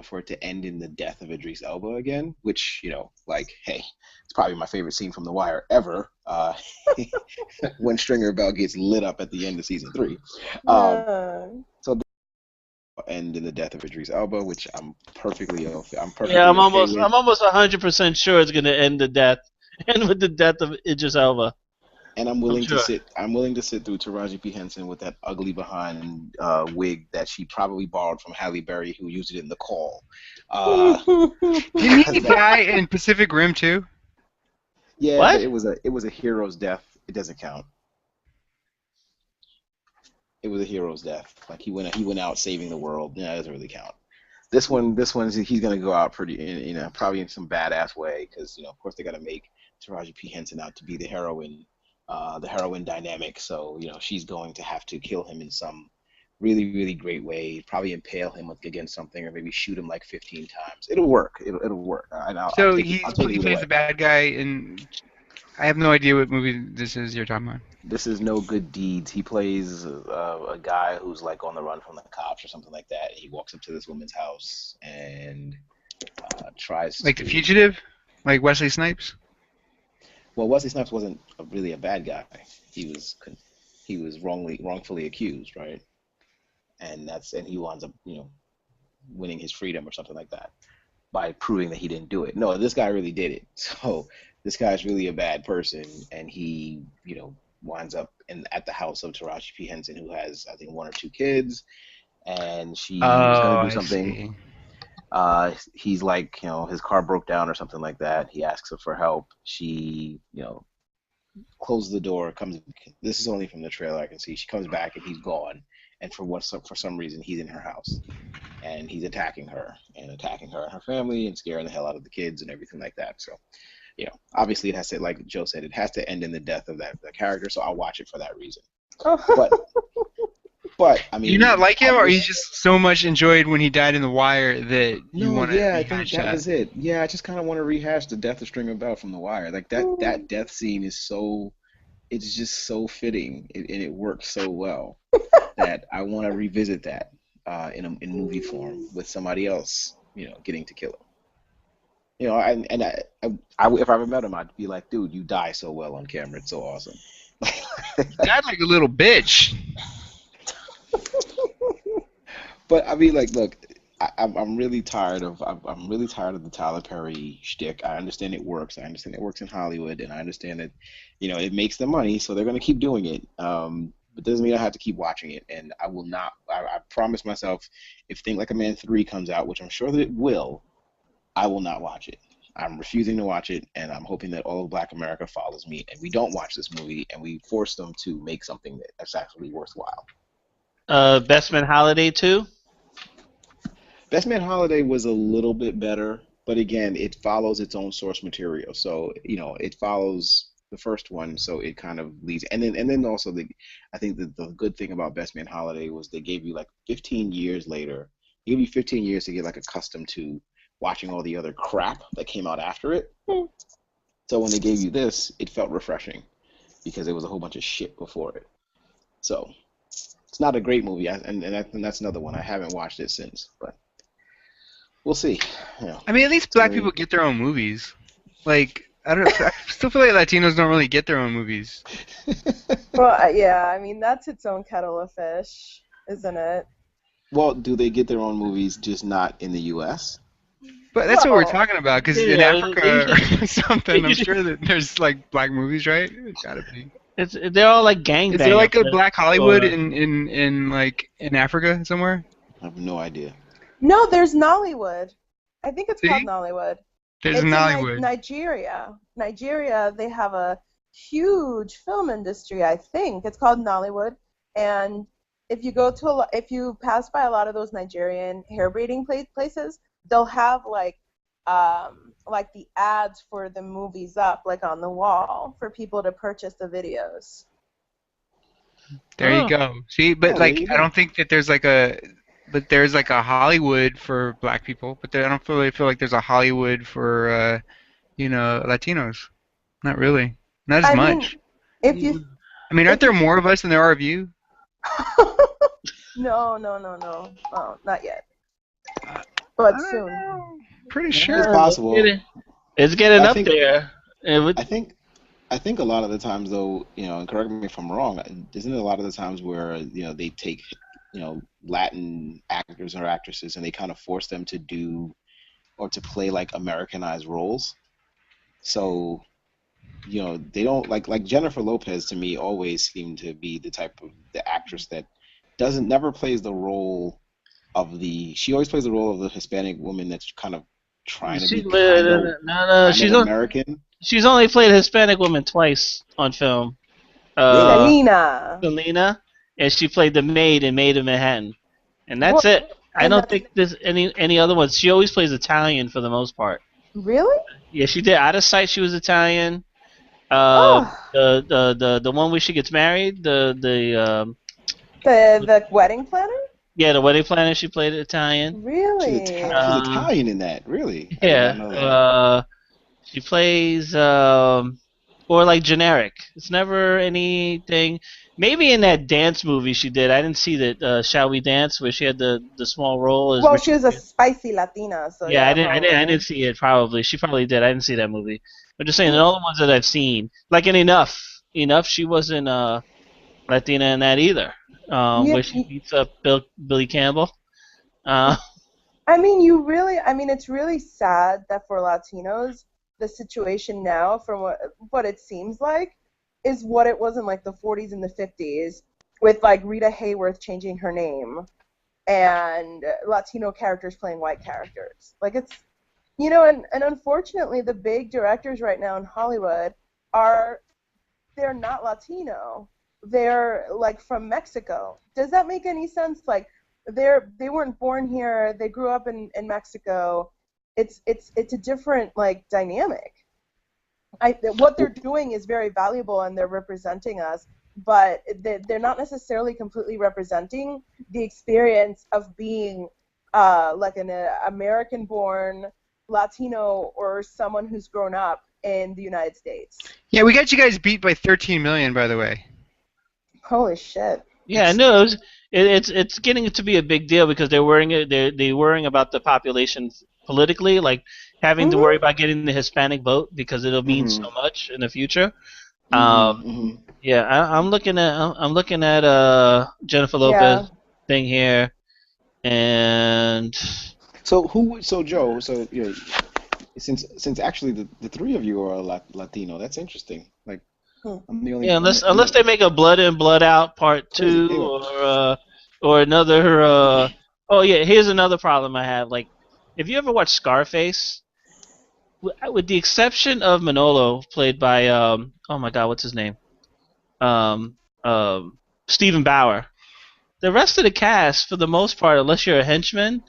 for it to end in the death of Idris Elba again. Which like, hey, it's probably my favorite scene from The Wire ever. When Stringer Bell gets lit up at the end of season 3. Yeah. End in the death of Idris Elba, which I'm perfectly okay. I'm perfectly Yeah, I'm okay almost with. I'm almost 100% sure it's gonna end with the death of Idris Elba. And I'm willing sure. to sit. I'm willing to sit through Taraji P Henson with that ugly behind wig that she probably borrowed from Halle Berry, who used it in The Call. Didn't he die in Pacific Rim too? Yeah, What? but it was a hero's death. It doesn't count. It was a hero's death. Like he went out saving the world. Yeah, it doesn't really count. This one's he's gonna go out pretty, probably in some badass way, because of course they gotta make Taraji P Henson out to be the heroine dynamic. So she's going to have to kill him in some really really great way. Probably impale him against something, or maybe shoot him like 15 times. It'll work. It'll work. And I'll So take it- I'll take it he either plays way. the bad guy in. I have no idea what movie this is you're talking about. This is No Good Deeds. He plays a guy who's like on the run from the cops or something like that. He walks up to this woman's house and tries Like to. The Fugitive, like Wesley Snipes. Well, Wesley Snipes wasn't really a bad guy. He was wrongfully accused, right? And he winds up winning his freedom or something like that by proving that he didn't do it. No, this guy really did it. So this guy's really a bad person, and he winds up at the house of Taraji P Henson, who has I think 1 or 2 kids, and she's gonna do something. He's like, his car broke down or something like that. He asks her for help. She, closes the door, comes. This is only from the trailer I can see. She comes back and he's gone, and for some reason he's in her house, and he's attacking her and her family and scaring the hell out of the kids and everything like that. So, obviously it has to, like Joe said, it has to end in the death of the character. So I'll watch it for that reason. But I mean, you not like him, or you just so much enjoyed when he died in The Wire that you want to I think that was it. Yeah, I just kind of want to rehash the death of Stringer Bell from The Wire. Like that death scene is it's just so fitting, and it works so well that I want to revisit that in movie form with somebody else, getting to kill him. If I ever met him, I'd be like, dude, you die so well on camera. It's so awesome. He died like a little bitch. But I mean, like, look, I'm really tired of the Tyler Perry shtick. I understand it works. I understand it works in Hollywood, and I understand that, it makes them money, so they're going to keep doing it. But doesn't mean I have to keep watching it. And I will not. I promise myself, if Think Like a Man 3 comes out, which I'm sure that it will, I will not watch it. I'm refusing to watch it, and I'm hoping that all of Black America follows me, and we don't watch this movie, and we force them to make something that's actually worthwhile. Best Man Holiday 2? Best Man Holiday was a little bit better, but again, it follows its own source material. So, it follows the first one, so it kind of leads. And then also, I think the good thing about Best Man Holiday was they gave you like 15 years later. They gave you 15 years to get like accustomed to watching all the other crap that came out after it. So when they gave you this, it felt refreshing because there was a whole bunch of shit before it. So it's not a great movie, and that's another one. I haven't watched it since, but we'll see. I mean, at least black people get their own movies. Like, I don't know. I still feel like Latinos don't really get their own movies. Well, yeah, I mean, that's its own kettle of fish, isn't it? Well, do they get their own movies, just not in the U.S.? But that's what we're talking about, because in Yeah, Africa or something, I'm sure that there's like black movies, right? It's gotta be. They're all like gangbangers. Is there like a Black Hollywood in Africa somewhere? I have no idea. No, there's Nollywood. I think it's See? called Nollywood. There's It's Nollywood. in Nigeria. Nigeria, they have a huge film industry, I think. It's called Nollywood. And if you go to if you pass by a lot of those Nigerian hair braiding places, they'll have like the ads for the movies up like on the wall for people to purchase the videos. There you go. See, but Oh, like there you I go. don't think that there's like a Hollywood for black people, but I don't really feel like there's a Hollywood for Latinos. Not really. Not as I mean, much. if you I mean, aren't there more of us than there are of you? no, oh, not yet, but soon. Pretty It's sure. possible. It's getting I up think- there. I think a lot of the times, though, and correct me if I'm wrong, isn't it a lot of the times where, they take, Latin actors or actresses and they kind of force them to do or to play like Americanized roles? So, they don't like Jennifer Lopez to me always seemed to be the actress that never plays the role of she always plays the role of the Hispanic woman that's kind of trying to be She's American. She's only played a Hispanic woman twice on film. Selena. And she played the maid in Maid in Manhattan, and that's it. I don't think there's any other ones. She always plays Italian for the most part. Really? Yeah, she did. Out of Sight, she was Italian. The one where she gets married, The wedding planner? yeah, the wedding planner, she played Italian. Really? She's Italian in that, really. I did not know that. Yeah, she plays or like generic. It's never anything. Maybe in that dance movie she did. I didn't see that. Shall We Dance, where she had the small role as. Well, she was a spicy Latina, so Yeah, yeah. I didn't see it. Probably she probably did. I didn't see that movie. I'm just saying, all the ones that I've seen, like in Enough, she wasn't Latina in that either. Where she beats up Billy Campbell. I mean, it's really sad that for Latinos, the situation now, from what it seems like, is what it was in like the 40s and the 50s, with like Rita Hayworth changing her name, and Latino characters playing white characters. Like it's, and unfortunately, the big directors right now in Hollywood are they're not Latino. They're like from Mexico. Does that make any sense? Like they weren't born here. They grew up in Mexico. It's a different like dynamic. What they're doing is very valuable and they're representing us, but they're not necessarily completely representing the experience of being like an American-born Latino or someone who's grown up in the United States. Yeah, we got you guys beat by 13 million, by the way. Holy shit. Yeah, no, it's getting to be a big deal because they're worrying about the population politically, like having to worry about getting the Hispanic vote because it'll mean so much in the future. Yeah, I'm looking at Jennifer Lopez thing here, and So Joe, you know, since actually the three of you are Latino, that's interesting. Like I'm the only unless they make a Blood In Blood Out Part 2 or another. Oh yeah, here's another problem I have. Like, if you ever watch Scarface, with the exception of Manolo, played by oh my God, what's his name? Stephen Bauer. The rest of the cast, for the most part, unless you're a henchman,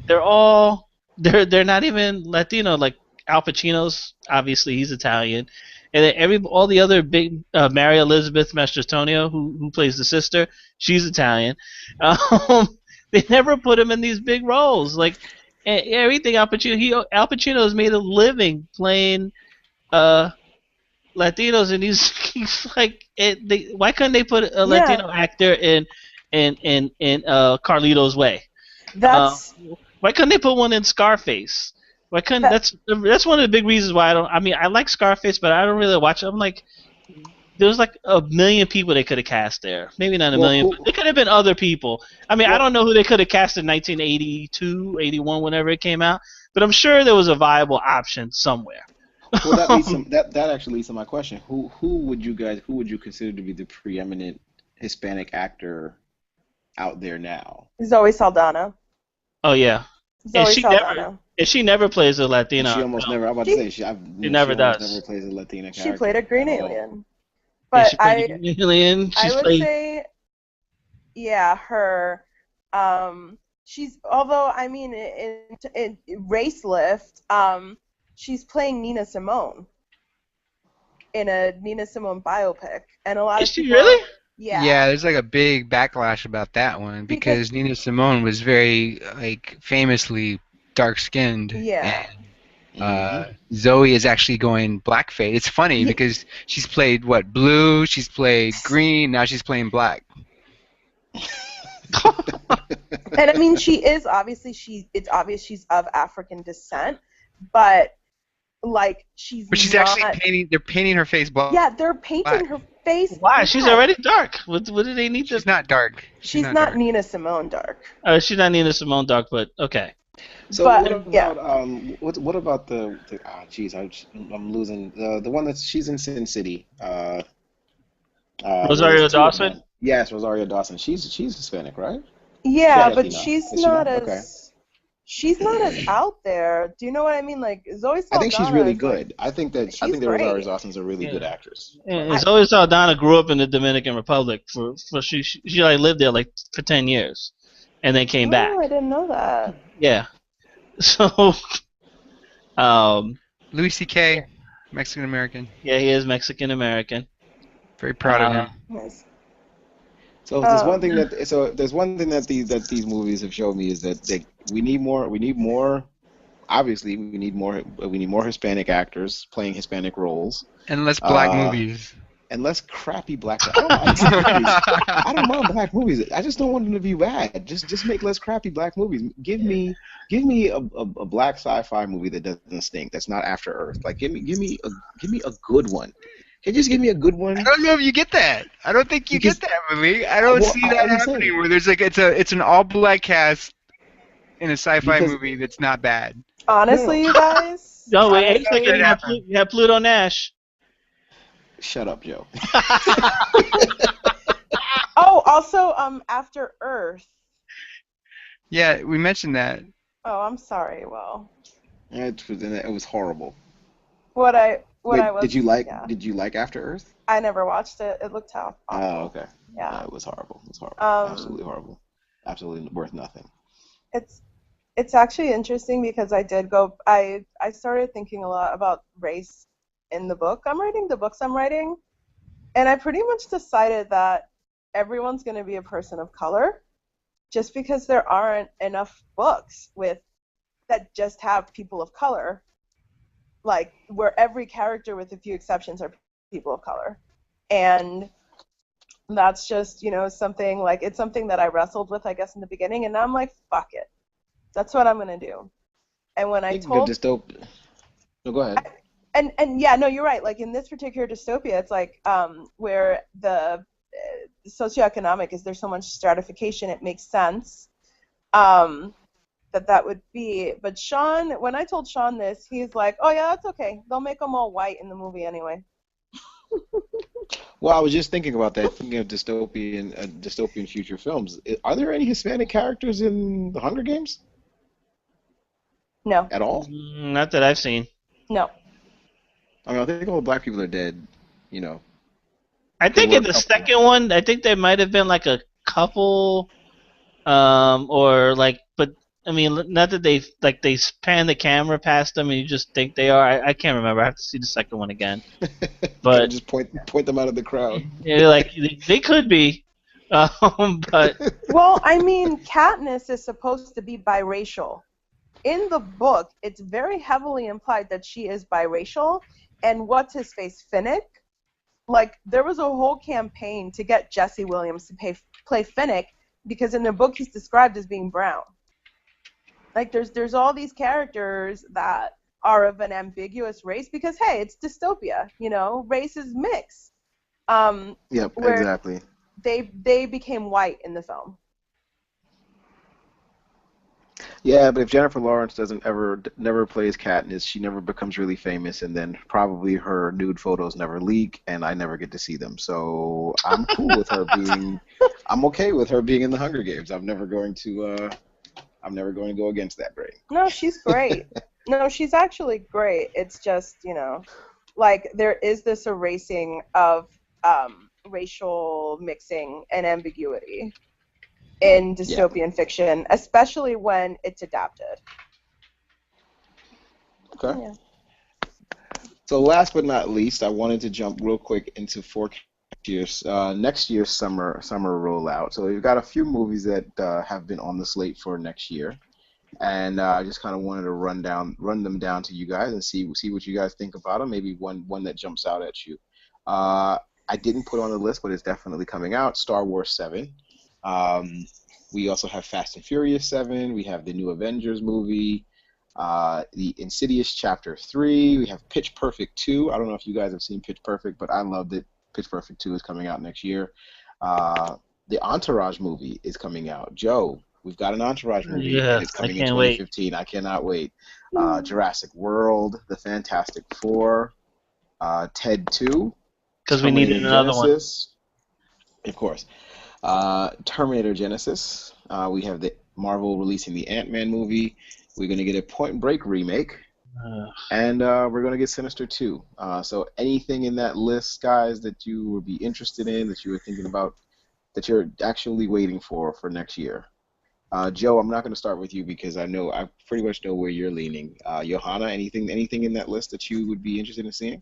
they're not even Latino. Like Al Pacino's, obviously he's Italian, and then all the other big Mary Elizabeth Mastrantonio, who plays the sister, she's Italian. They never put him in these big roles. Like everything Al Pacino has made a living playing Latinos, and he's like, why couldn't they put a Latino actor in Carlito's Way? Why couldn't they put one in Scarface? Why couldn't that's one of the big reasons why I like Scarface, but I don't really watch it. I'm like, there's like a million people they could have cast there. Maybe not a million, but there could have been other people. I mean, I don't know who they could have cast in 1982, 81, whenever it came out, but I'm sure there was a viable option somewhere. Well, that actually leads to my question. Who would you consider to be the preeminent Hispanic actor out there now? Zoe Saldana. Oh yeah. Zoe Saldana. She never plays a Latina. She almost never. I'm about to say she never does. Never plays a Latina character. She played a green alien. But I would say, yeah, her. She's, although I mean in Race Lift, she's playing Nina Simone in a Nina Simone biopic, and a lot of people. Is she really? Yeah. Yeah, there's like a big backlash about that one because Nina Simone was very famously dark-skinned. Yeah. And Zoe is actually going blackface. It's funny because she's played blue, she's played green, now she's playing black. And I mean, it's obvious she's of African descent, but like But she's actually they're painting her face black. Yeah, they're painting her face. Why? Black. She's already dark. What do they need to? She's not dark. She's not Nina Simone dark. She's not Nina Simone dark, but okay. So what about the I'm losing the one that she's in Sin City. Rosario Dawson? Yes, Rosario Dawson. She's Hispanic, right? Yeah, but she's not as out there. Do you know what I mean? Like Zoe Saldana. I think she's really good. I think that Rosario Dawson's a really good actress. And Zoe Saldana grew up in the Dominican Republic she like lived there like for 10 years, and then came back. Oh, I didn't know that. Yeah. So, Louis C.K., Mexican American. Yeah, he is Mexican American. Very proud of him. Nice. So there's one thing that these movies have shown me is that we need more. Obviously, we need more Hispanic actors playing Hispanic roles. And less black movies. And less crappy black. I don't mind black movies. I just don't want them to be bad. Just make less crappy black movies. Give me a black sci-fi movie that doesn't stink. That's not After Earth. Like give me a good one. Can you just give me a good one? I don't know if you get that. I don't think you get that movie. I don't see that happening where there's like it's an all black cast in a sci-fi movie that's not bad. Honestly, you guys. No, wait. You have Pluto Nash. Shut up, Joe. Oh, also, After Earth. Yeah, we mentioned that. Oh, I'm sorry. Well. It was horrible. when Wait, I was yeah. did you like After Earth? I never watched it. It looked awful. Oh, okay. Yeah. It was horrible. It was horrible. Um, Absolutely horrible. Absolutely worth nothing. it's actually interesting because I started thinking a lot about race in the book I'm writing, the books I'm writing, and I pretty much decided that everyone's going to be a person of color just because there aren't enough books that just have people of color, like where every character with a few exceptions are people of color. And that's just, something like it's something that I wrestled with, I guess, in the beginning, and now I'm like, fuck it. That's what I'm gonna do. And when I You can go told No, go ahead. and yeah, no, you're right. Like in this particular dystopia, it's like where the socioeconomic is there's so much stratification, it makes sense that would be. But Sean, when I told Sean this, he's like, oh yeah, that's okay. They'll make them all white in the movie anyway. Well, I was just thinking about that, thinking of dystopian future films. Are there any Hispanic characters in the Hunger Games No, at all? Not that I've seen. no. I mean, I think all the black people are dead. You know. I think were in a the couple. second one, I think there might have been like a couple, or like, but I mean, not that they pan the camera past them and you just think they are. I can't remember. I have to see the second one again. But Just point them out of the crowd. yeah, like they could be, but Well, I mean, Katniss is supposed to be biracial. In the book, it's very heavily implied that she is biracial, and what's his face, Finnick? Like, there was a whole campaign to get Jesse Williams to play Finnick because in the book he's described as being brown. Like, there's all these characters that are of an ambiguous race because, hey, it's dystopia, races mix. Yep, Where exactly. they became white in the film. Yeah, but if Jennifer Lawrence never plays Katniss, she never becomes really famous, and then probably her nude photos never leak, and I never get to see them. So I'm cool with her I'm okay with her being in the Hunger Games. I'm never going to go against that grain. No, she's great. No, she's actually great. It's just, like there is this erasing of racial mixing and ambiguity in dystopian fiction, especially when it's adapted. Okay. Yeah. So last but not least, I wanted to jump real quick into next year's summer rollout. So we've got a few movies that have been on the slate for next year, and I just kind of wanted to run them down to you guys and see what you guys think about them. Maybe one that jumps out at you. I didn't put on the list, but it's definitely coming out. Star Wars 7. We also have Fast and Furious 7. We have the new Avengers movie. The Insidious Chapter 3. We have Pitch Perfect 2. I don't know if you guys have seen Pitch Perfect, but I loved it. Pitch Perfect 2 is coming out next year. The Entourage movie is coming out. Joe, we've got an Entourage movie. Yeah, And it's coming in I can't wait. 2015. I cannot wait. Jurassic World, The Fantastic Four, Ted 2. Because we needed another one. Of course. Terminator Genesis. We have the Marvel releasing the Ant-Man movie. We're going to get a Point Break remake. And we're going to get Sinister 2. So anything in that list, guys, that you would be interested in, that you were thinking about, that you're actually waiting for next year? Joe, I'm not going to start with you because I pretty much know where you're leaning. Johanna, anything in that list that you would be interested in seeing?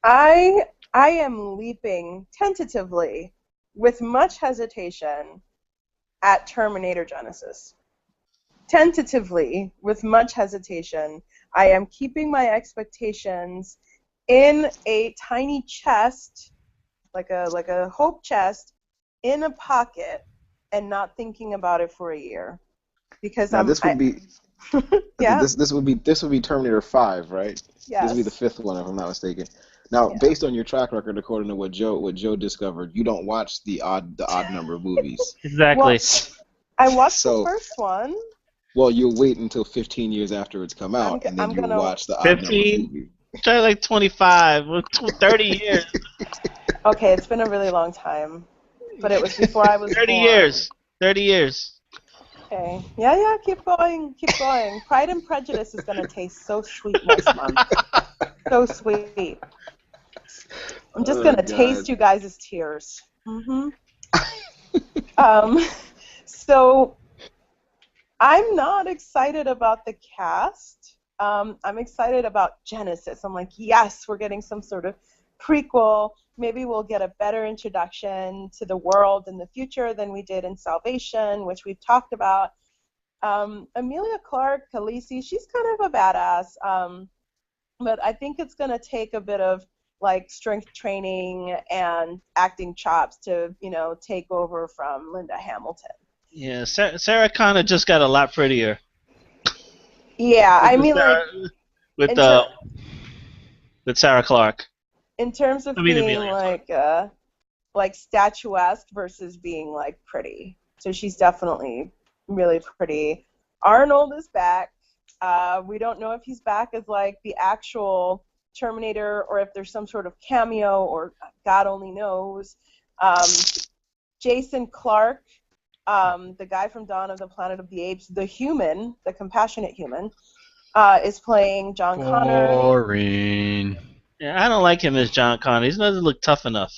I am leaping tentatively, with much hesitation, at Terminator Genesis. Tentatively, with much hesitation, I am keeping my expectations in a tiny chest, like a hope chest, in a pocket, and not thinking about it for a year, because Now this would be yeah. this would be Terminator 5, right? Yes. This would be the fifth one, if I'm not mistaken. Now, based on your track record, according to what Joe discovered, you don't watch the odd number of movies. Exactly. Well, I watched the first one. Well, you'll wait until 15 years after it's come out, and then you'll watch the odd number of 15? movies. Try like 25, 30 years. Okay, it's been a really long time, but it was before I was 30 born. years. 30 years. Okay. Yeah, keep going. Pride and Prejudice is going to taste so sweet next month. So sweet. I'm just going to taste you guys' tears. So I'm not excited about the cast. I'm excited about Genesis. I'm like, yes, we're getting some sort of prequel. Maybe we'll get a better introduction to the world in the future than we did in Salvation, which we've talked about. Emilia Clarke, Khaleesi, she's kind of a badass, but I think it's going to take a bit of like strength training and acting chops to, take over from Linda Hamilton. Yeah, Sarah Connor just got a lot prettier. Yeah, I mean, with Sarah Clarke. In terms of being like statuesque versus being like pretty. So she's definitely really pretty. Arnold is back. We don't know if he's back as like the actual Terminator or if there's some sort of cameo or God only knows. Jason Clarke, the guy from Dawn of the Planet of the Apes, the human, the compassionate human, is playing John Connor. Boring. Yeah, I don't like him as John Connor. He doesn't look tough enough.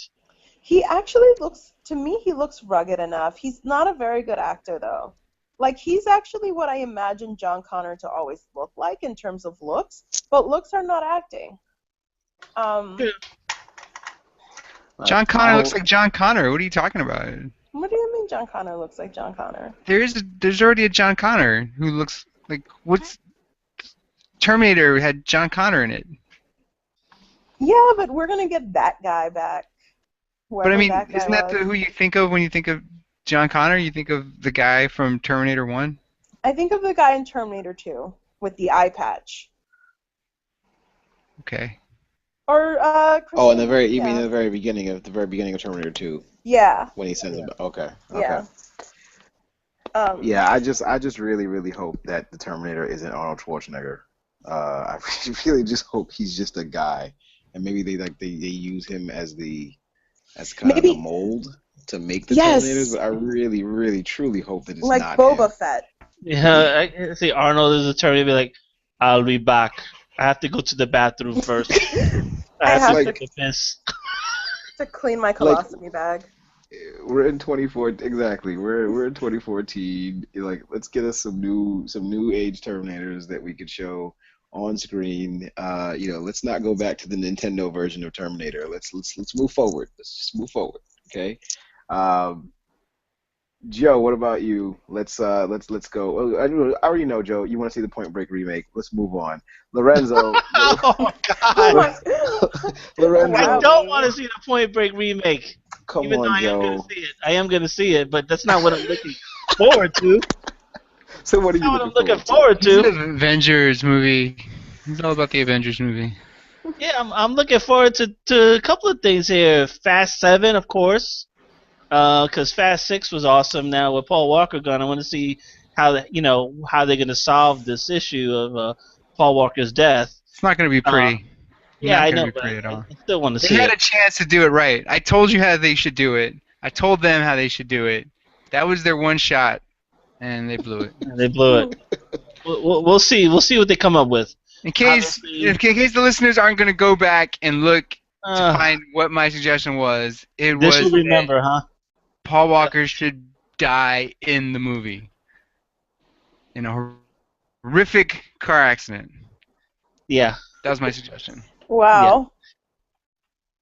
He actually looks, to me, he looks rugged enough. He's not a very good actor, though. Like, he's actually what I imagine John Connor to always look like in terms of looks, but looks are not acting. John Connor looks like John Connor. What are you talking about? What do you mean John Connor looks like John Connor? There's already a John Connor who looks like Terminator had John Connor in it. Yeah, but we're gonna get that guy back. But I mean, isn't that who you think of when you think of John Connor? You think of the guy from Terminator 1? I think of the guy in Terminator 2 with the eye patch. Okay. Or in the very you mean the very beginning of Terminator 2? Yeah. When he sends him. Okay. Yeah. Yeah, I just really hope that the Terminator isn't Arnold Schwarzenegger. I really just hope he's just a guy, and maybe they use him as kind of the mold to make the Terminators. But I really truly hope that it's like not Boba him. Fett. Yeah, I see Arnold as a Terminator. Be like, I'll be back. I have to go to the bathroom first. I have to take a piss. To clean my colostomy bag. We're in 2014. Exactly. We're in 2014. Like, let's get us some new age Terminators that we could show on screen. Let's not go back to the Nintendo version of Terminator. Let's move forward. Let's just move forward. Okay. Joe, what about you? Let's go. I already know, Joe. You want to see the Point Break remake? Let's move on. Lorenzo. Oh God. Lorenzo. I don't want to see the Point Break remake. Come Even on, though Joe. I am gonna see it, but that's not what I'm looking forward to. So what are you looking forward to? It's the Avengers movie. It's all about the Avengers movie. Yeah, I'm looking forward to a couple of things here. Fast 7, of course. Because Fast 6 was awesome. Now with Paul Walker gone, I want to see how they're going to solve this issue of Paul Walker's death. It's not going to be pretty. Yeah, I know. But I still want to see it. They had a chance to do it right. I told you how they should do it. I told them how they should do it. That was their one shot, and they blew it. They blew it. We'll see. We'll see what they come up with. In case the listeners aren't going to go back and look to find what my suggestion was, this you remember, huh? Paul Walker should die in the movie in a horrific car accident. Yeah. That was my suggestion. Wow.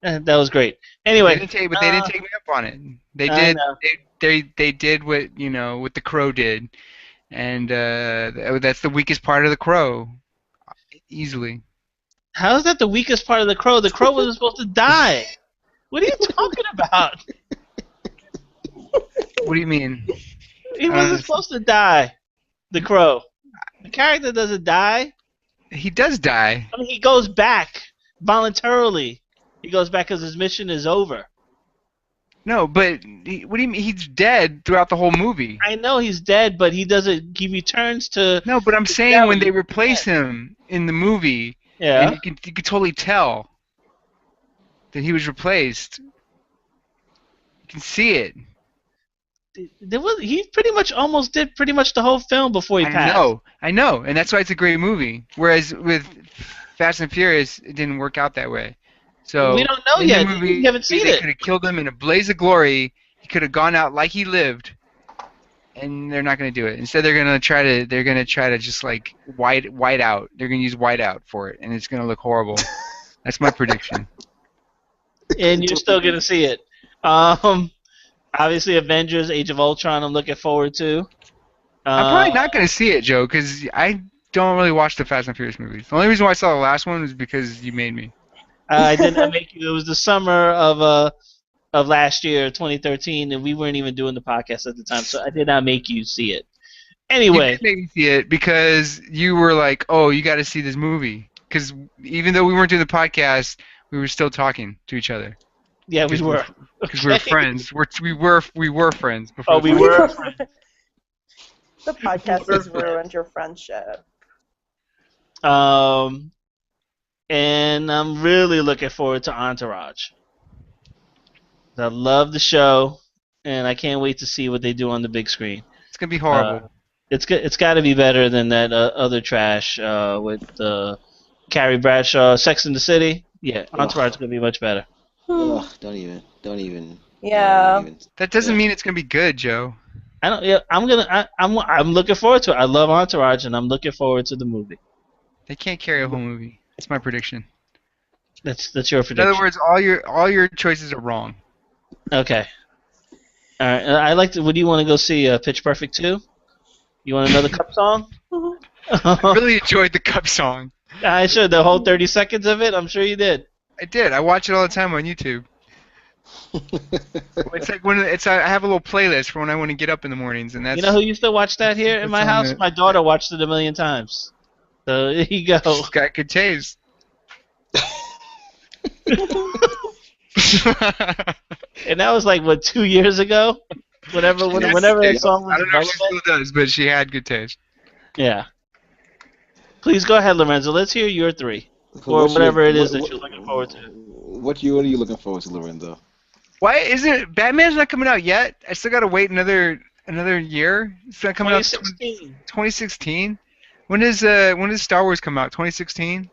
Yeah. That was great. Anyway, they didn't take me up on it. They did. They did what what the Crow did, and that's the weakest part of the Crow, easily. How is that the weakest part of the Crow? The Crow wasn't supposed to die. What are you talking about? What do you mean? He wasn't supposed to die. The Crow. The character doesn't die. He does die. I mean, he goes back voluntarily. He goes back because his mission is over. No, but what do you mean? He's dead throughout the whole movie. I know he's dead, but he doesn't. He returns to. No, but I'm saying when they replace him in the movie, yeah, you can totally tell that he was replaced. You can see it. he pretty much almost did pretty much the whole film before he passed. I know, and that's why it's a great movie. Whereas with Fast and Furious, it didn't work out that way. We So don't know in the yet. movie, We haven't seen they it. could have killed him in a blaze of glory. He could have gone out like he lived, and they're not going to do it. Instead, they're going to try to just like white out. They're going to use white out for it, and it's going to look horrible. That's my prediction. And you're still gonna see it. Obviously, Avengers: Age of Ultron. I'm looking forward to. I'm probably not going to see it, Joe, because I don't really watch the Fast and Furious movies. The only reason why I saw the last one was because you made me. I did not make you. It was the summer of last year, 2013, and we weren't even doing the podcast at the time, so I did not make you see it. You Anyway, did make me see it because you were like, "Oh, you got to see this movie." Because even though we weren't doing the podcast, we were still talking to each other. yeah, we were. Because we were friends. We were friends before. Oh, the we podcast. were. The podcast has ruined your friendship. And I'm really looking forward to Entourage. I love the show, and I can't wait to see what they do on the big screen. It's gonna be horrible. It's got to be better than that other trash with Carrie Bradshaw, Sex and the City. Yeah, Entourage is gonna be much better. Ugh, don't even. Yeah. Don't even. That doesn't mean it's gonna be good, Joe. I don't. Yeah, I'm looking forward to it. I love Entourage, and I'm looking forward to the movie. They can't carry a whole movie. That's my prediction. That's your In prediction. other words, all your choices are wrong. Okay. All right. I like to. Would you want to go see Pitch Perfect 2? You want another Cup song? I really enjoyed the Cup song. I should. The whole 30 seconds of it. I'm sure you did. I did. I watch it all the time on YouTube. It's like I have a little playlist for when I want to get up in the mornings, and that's. You know who used to watch that here in It's my on house? it. My daughter watched it a million times. So there you go. It's got good taste. And that was like what 2 years ago. Whenever that song was I don't know if she relevant. still does, but she had good taste. Yeah. Please go ahead, Lorenzo. Let's hear your three, or whatever it is that you're looking forward to. What are you looking forward to, Lorenzo? Why isn't Batman's not coming out yet? I still gotta wait another year. It's not coming out 2016. 2016. When does Star Wars come out? 2016.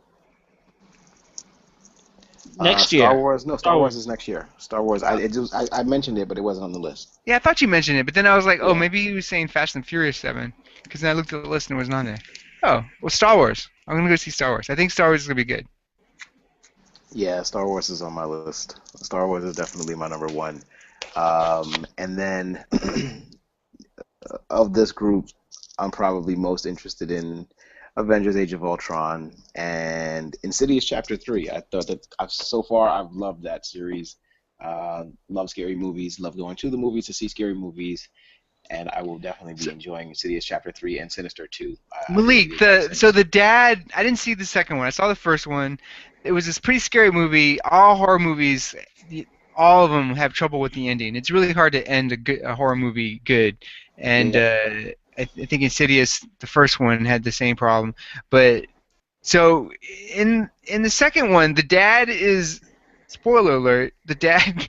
Next Star year. Wars. No, Star Wars is next year. Star Wars. I mentioned it, but it wasn't on the list. Yeah, I thought you mentioned it, but then I was like, oh, Yeah. maybe he was saying Fast and Furious 7, because then I looked at the list and it wasn't on there. Oh, well, Star Wars. I'm gonna go see Star Wars. I think Star Wars is gonna be good. Yeah, Star Wars is on my list. Star Wars is definitely my number one. And then of this group, I'm probably most interested in Avengers: Age of Ultron and Insidious Chapter 3. I thought that so far I've loved that series. Love scary movies. Love going to the movies to see scary movies. And I will definitely be enjoying Insidious Chapter 3 and Sinister 2. Malik, the dad. I didn't see the second one. I saw the first one. It was this pretty scary movie. All horror movies, all of them have trouble with the ending. It's really hard to end a horror movie good. And I think Insidious, the first one, had the same problem. But so in the second one, the dad is. Spoiler alert: the dad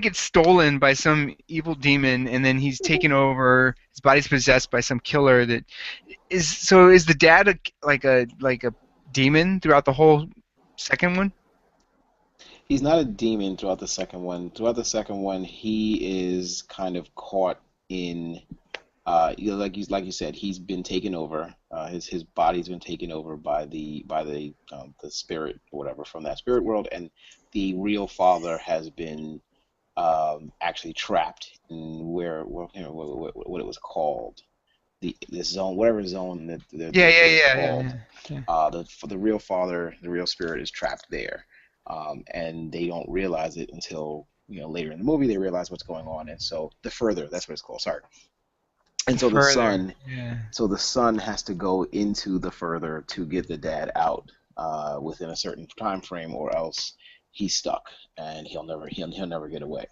gets stolen by some evil demon, and then he's taken over. His body's possessed by some killer. That is. So is the dad like a demon throughout the whole second one? He's not a demon throughout the second one. Throughout the second one, he is kind of caught in, like you said, he's been taken over. His body's been taken over by the spirit or whatever from that spirit world, and the real father has been actually trapped in what it was called, the zone, whatever zone that Yeah. the real father, the real spirit is trapped there. And they don't realize it until later in the movie they realize what's going on, and so the further, that's what it's called. Sorry. And so the son has to go into the further to get the dad out within a certain time frame, or else he's stuck and he'll never get away.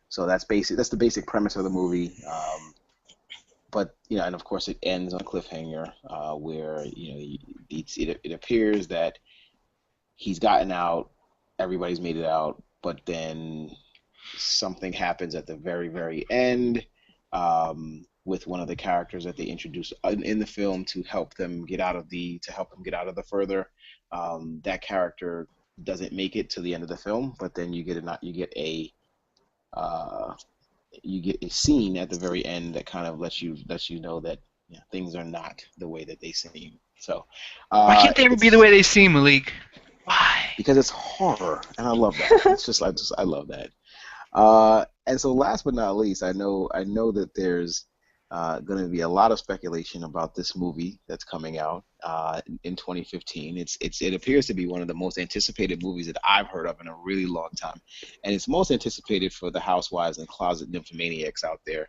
So that's the basic premise of the movie. But and of course it ends on a cliffhanger where it appears that he's gotten out. Everybody's made it out, but then something happens at the very, very end, with one of the characters that they introduce in the film to help them get out of the further. That character doesn't make it to the end of the film, but then uh, you get a scene at the very end that kind of lets you know that things are not the way that they seem. So Why can't they ever be the way they seem, Malik? Why? because it's horror, and I love that. I love that. And so, last but not least, I know that there's going to be a lot of speculation about this movie that's coming out in 2015. It appears to be one of the most anticipated movies that I've heard of in a really long time, and it's most anticipated for the housewives and closet nymphomaniacs out there.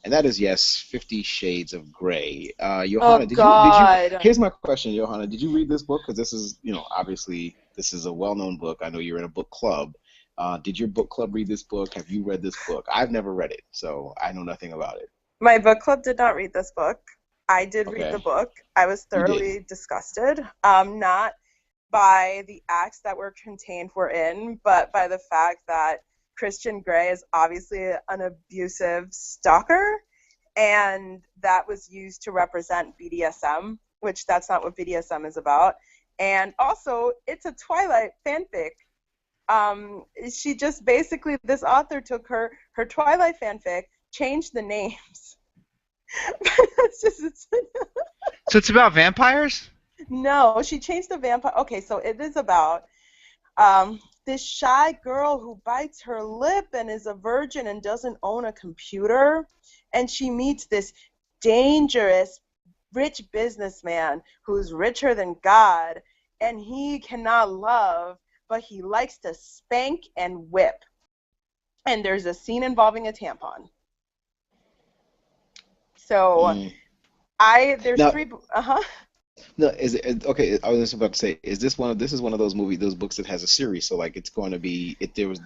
And that is, yes, 50 Shades of Grey. Johanna, Oh God. here's my question, Johanna. Did you read this book? Because this is, obviously, this is a well-known book. I know you're in a book club. Did your book club read this book? Have you read this book? I've never read it, so I know nothing about it. My book club did not read this book. I did Okay. read the book. I was You did. thoroughly disgusted, not by the acts that were contained within, but by the fact that Christian Grey is obviously an abusive stalker, and that was used to represent BDSM, which that's not what BDSM is about. And also, it's a Twilight fanfic. She just basically, this author took her Twilight fanfic, changed the names. it's So it's about vampires? No, she changed the vampire. Okay, so it is about this shy girl who bites her lip and is a virgin and doesn't own a computer, and she meets this dangerous rich businessman who's richer than God, and he cannot love, but he likes to spank and whip. And there's a scene involving a tampon. So there's Now- three. No, is it okay? I was just about to say, this is one of those books that has a series. So like, it's going to be there's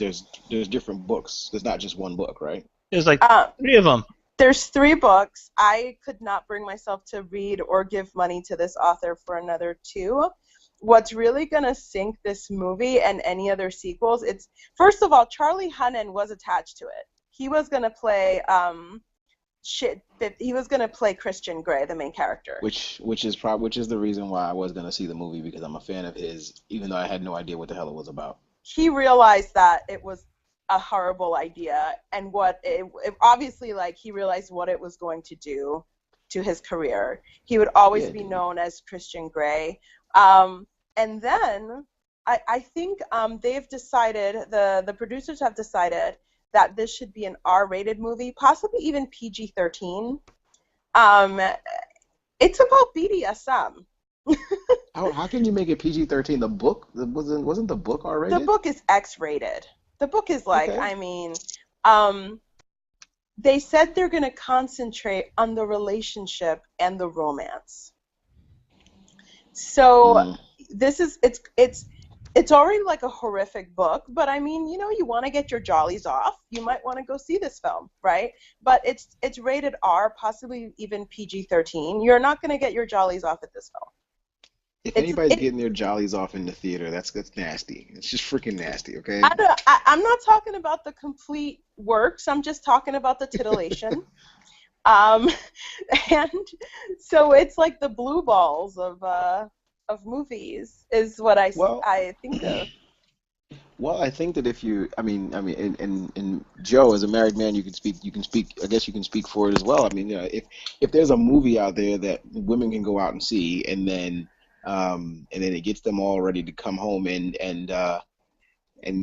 different books. There's not just one book, right? There's like 3 of them. There's 3 books. I could not bring myself to read or give money to this author for another 2. What's really going to sink this movie and any other sequels, it's, first of all, Charlie Hunnam was attached to it. He was going to play Christian Grey, the main character. Which is the reason why I was going to see the movie, because I'm a fan of his, even though I had no idea what the hell it was about. He realized that it was a horrible idea, and obviously, like, he realized what it was going to do to his career. He would always be known as Christian Grey. And then I think they've decided, the producers have decided that this should be an R-rated movie, possibly even PG-13. It's about BDSM. How can you make it PG-13? The book wasn't the book R-rated? The book is X-rated. The book is like, Okay. I mean, they said they're going to concentrate on the relationship and the romance. So this is it's already like a horrific book, but I mean, you want to get your jollies off, you might want to go see this film, right? But it's rated R, possibly even PG-13. You're not going to get your jollies off at this film. If anybody's getting their jollies off in the theater, that's nasty. It's just freaking nasty, okay? I'm not talking about the complete works. I'm just talking about the titillation. And so it's like the blue balls of movies is what I think of. Well, I think that and Joe, as a married man, you can speak. I guess you can speak for it as well. I mean, if there's a movie out there that women can go out and see, and then it gets them all ready to come home and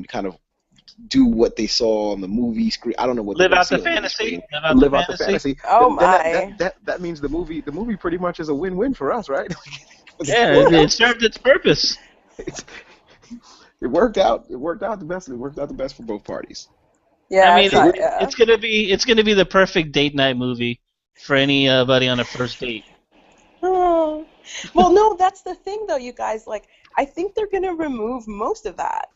kind of do what they saw on the movie screen. I don't know what Live they out see the on movie fantasy. screen. Live out the fantasy. Oh Then my! that means the movie pretty much is a win-win for us, right? Yeah, it served its purpose. It worked out. It worked out the best. It worked out the best for both parties. Yeah, I mean, yeah. it's gonna be the perfect date night movie for anybody on a first date. Oh. Well, no, that's the thing, though, you guys. Like, I think they're gonna remove most of that.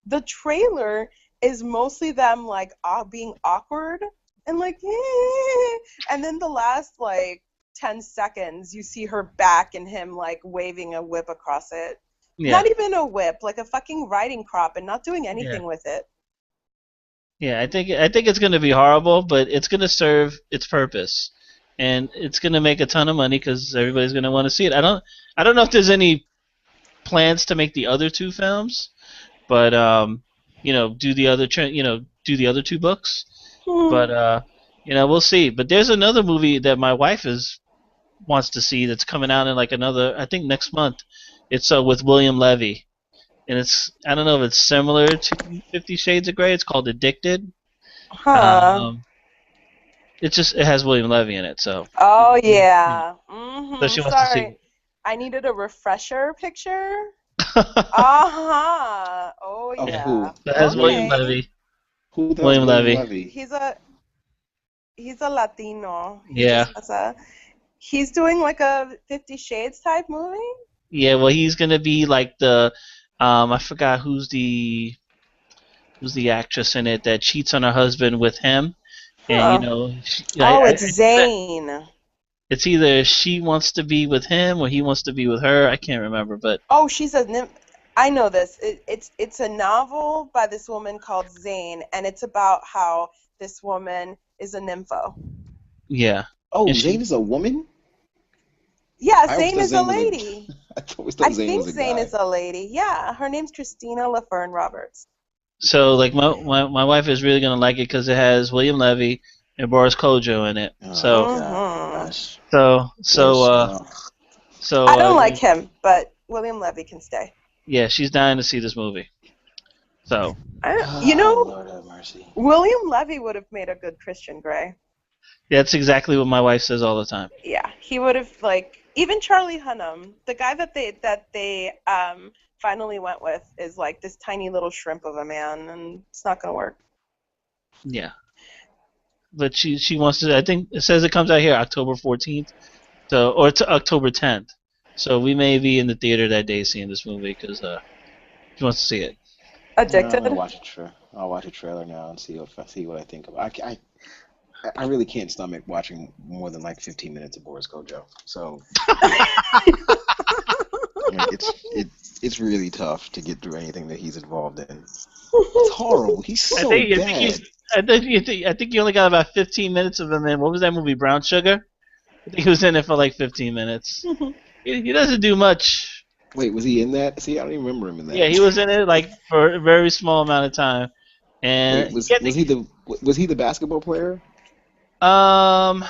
The trailer is mostly them like being awkward and like, and then the last like 10 seconds, you see her back and him like waving a whip across it. Yeah. Not even a whip, like a fucking riding crop, and not doing anything with it. Yeah, I think it's going to be horrible, but it's going to serve its purpose, and it's going to make a ton of money because everybody's going to want to see it. I don't know if there's any plans to make the other two films, but do the other do the other two books, but we'll see. But there's another movie that my wife is wants to see that's coming out in like another, I think next month. It's with William Levy, and I don't know if it's similar to 50 Shades of Grey. It's called Addicted. Huh. It has William Levy in it, so Oh yeah. yeah. So she wants to see Sorry, I needed a refresher picture. it. Oh Of yeah. who? It has William Okay. Levy. Who the hell's William William Levy. Levy? He's a Latino. Yeah. He's doing like a 50 Shades type movie. Yeah, well, he's gonna be like the, I forgot who's the actress in it that cheats on her husband with him, and Oh. Oh, it's Zayn. it's either she wants to be with him or he wants to be with her. I can't remember, but Oh, she's a nymph. I know this. It's a novel by this woman called Zayn, and it's about how this woman is a nympho. yeah. Oh, And she- Zayn is a woman? Yeah, I always Zayn thought is a Zayn was a- lady. I always thought I Zayn think was a Zayn guy. is a lady. Yeah, her name's Christina LaFern Roberts. So like my wife is really gonna like it because it has William Levy and Boris Kojo in it. Oh, So gosh. so I don't like him, but William Levy can stay. Yeah, she's dying to see this movie. So Lord have mercy. William Levy would have made a good Christian Grey. that's exactly what my wife says all the time. Yeah, he would have even Charlie Hunnam, the guy that they finally went with is like this tiny little shrimp of a man, and it's not gonna work. Yeah. But she wants to. I think it says it comes out here October 14th, or it's October 10th. So we may be in the theater that day seeing this movie because she wants to see it. Addicted. I'll watch a trailer now and see what I think of it. I really can't stomach watching more than like 15 minutes of Boris Kojo. So it's really tough to get through anything that he's involved in. It's horrible. He's so bad. I think you only got about 15 minutes of him in. What was that movie, Brown Sugar? I think he was in it for like 15 minutes. He doesn't do much. Wait, was he in that? See, I don't even remember him in that. Yeah, he was in it like for a very small amount of time. And Wait, was he the basketball player? Yeah,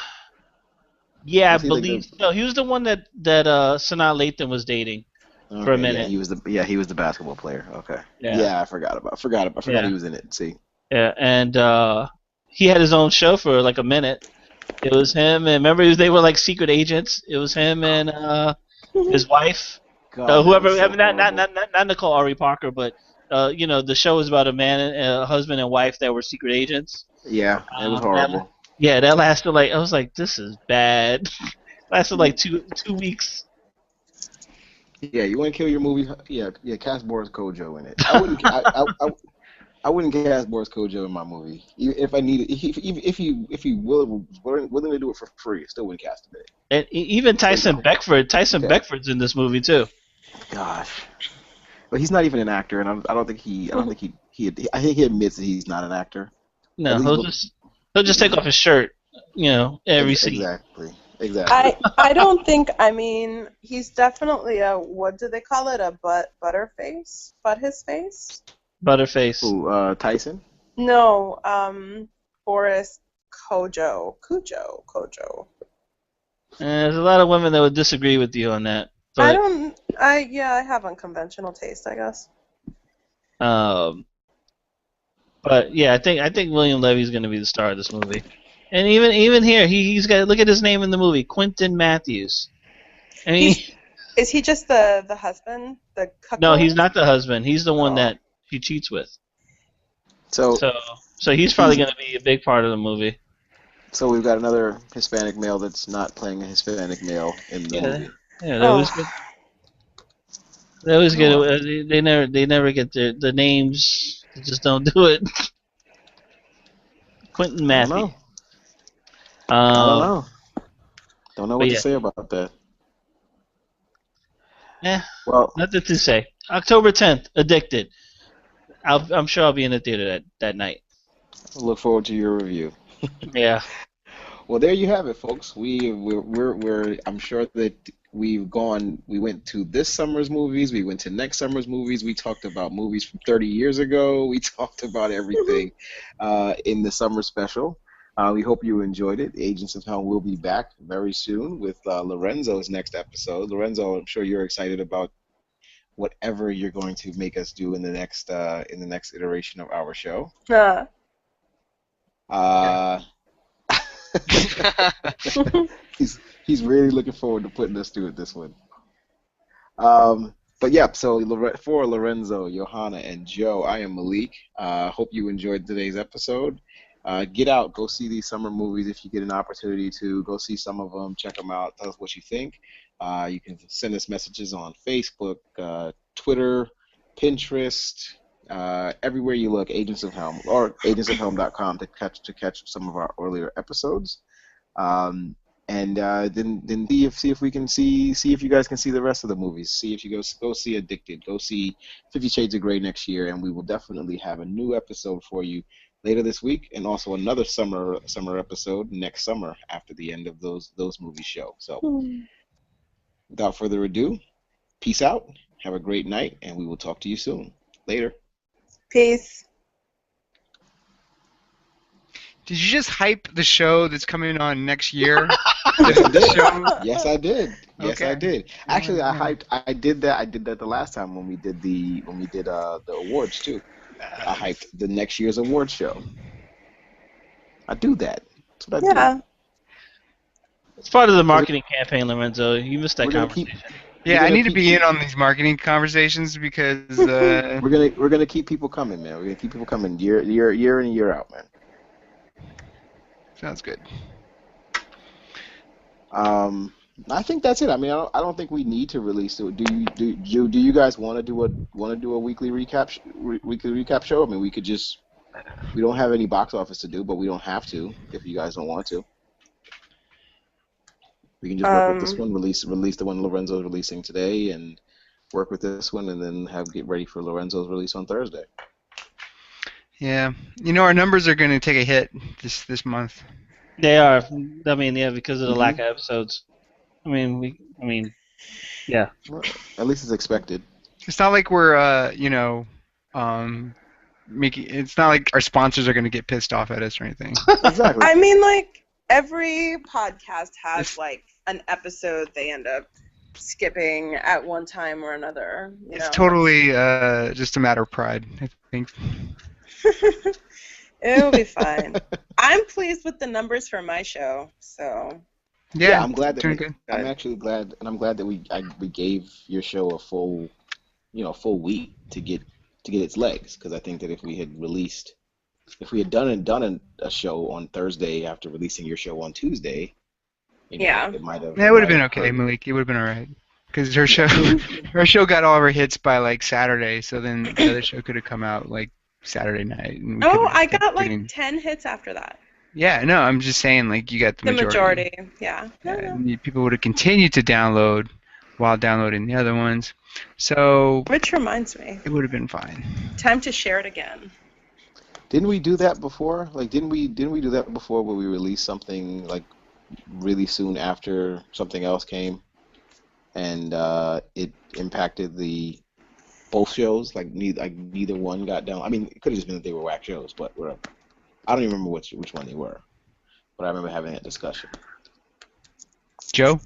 I Was he like believe no. He was the one that Sanaa Lathan was dating for a minute. Yeah, he was the basketball player. Okay. Yeah. Yeah, I forgot Yeah. he was in it. See. Yeah, and he had his own show for like a minute. It was him, and remember they were like secret agents. It was him and his wife, God, whoever. that was so Not Nicole Ari Parker, but the show was about a husband and wife that were secret agents. Yeah, it was horrible. That lasted I was like, this is bad. Lasted like two weeks. Yeah, you want to kill your movie? Yeah, cast Boris Kojo in it. I wouldn't cast Boris Kojo in my movie. If I needed, if he willing to do it for free, I still wouldn't cast him in it. And even Tyson Beckford. Beckford's in this movie too. Gosh, but he's not even an actor, and I think he admits that he's not an actor. No, he'll just take off his shirt, every scene. Exactly. I don't think. I mean, he's definitely a, what do they call it? A butterface? Butt his face? Butterface. Who? Tyson? No, Boris Kojo. There's a lot of women that would disagree with you on that. I But, I have unconventional taste, I guess. but yeah, I think William Levy's going to be the star of this movie. And even here, he's got, look at his name in the movie, Quentin Matthews. I mean, Is he just the husband? The cuckold? no, he's not the husband. He's the one that he cheats with. So he's probably going to be a big part of the movie. So we've got another Hispanic male that's not playing a Hispanic male in the movie. Yeah, that was good. They always get it. They never get the names. They just don't do it. Quentin Matthews. I don't know. Don't know what yeah. to say about that. Well, nothing to say. October 10th, Addicted. I'm sure I'll be in the theater that night. I look forward to your review. Yeah. Well, there you have it, folks. We're I'm sure that we went to this summer's movies, we went to next summer's movies, we talked about movies from 30 years ago, we talked about everything in the summer special. We hope you enjoyed it. Agents of Helm will be back very soon with Lorenzo's next episode. Lorenzo, I'm sure you're excited about whatever you're going to make us do in the next iteration of our show. Uh, he's really looking forward to putting us through it this one. But yeah, so for Lorenzo, Johanna, and Joe, I am Malik. Hope you enjoyed today's episode. Get out, go see these summer movies if you get an opportunity to. Go see some of them, check them out, tell us what you think. You can send us messages on Facebook, Twitter, Pinterest, everywhere you look, Agents of Helm, or agentsofhelm.com to catch some of our earlier episodes. And then see if we can see if you guys can see the rest of the movies. See if you go see Addicted, go see 50 Shades of Grey next year, and we will definitely have a new episode for you later this week, and also another summer episode next summer after the end of those movies show. So, without further ado, peace out. Have a great night, and we will talk to you soon. Later. Peace. Did you just hype the show that's coming on next year? Yes, I did. Yes, Okay. I did. Actually, I did that the last time when we did the awards too. I hyped the next year's awards show. I do that. That's what I do. Yeah. It's part of the marketing campaign, Lorenzo. You missed that We're gonna conversation. Yeah, We're I gonna need to keep- be in on these marketing conversations because We're gonna keep people coming, man. We're gonna keep people coming year in and year out, man. sounds good. I think that's it. I mean, I don't think we need to release it. Do you guys want to do a weekly recap show? I mean, we don't have any box office to do, but we don't have to if you guys don't want to. We can just work with this one, release the one Lorenzo's releasing today, and work with this one, and then get ready for Lorenzo's release on Thursday. Yeah, our numbers are going to take a hit this month. They are. I mean, yeah, because of the Mhm. lack of episodes. Yeah. Well, at least it's expected. It's not like we're making. It's not like our sponsors are going to get pissed off at us or anything. Exactly. I mean, like, every podcast has, It's- like, an episode they end up skipping at one time or another. It's totally just a matter of pride, I think. It'll be fine. I'm pleased with the numbers for my show, so. Yeah, I'm glad that doing good. I'm actually glad, and I'm glad that we gave your show a full week to get its legs, because I think that if we had done a show on Thursday after releasing your show on Tuesday, Yeah. it might have. Yeah, it would have been okay, Malik. It would have been all right. Because her show got all of her hits by like Saturday, so then the other show could have come out like Saturday night. And we Oh, could've I got like been- 10 hits after that. Yeah, no, I'm just saying like you got the The majority. majority, yeah. Yeah, and people would have continued to download while downloading the other ones, so Which reminds me, it would have been fine. time to share it again. Didn't we do that before? Like, didn't we do that before where we released something like really soon after something else came, and it impacted both shows? Like neither one got down. I mean, it could have just been that they were whack shows, but whatever. I don't even remember which one they were, but I remember having that discussion. Joe?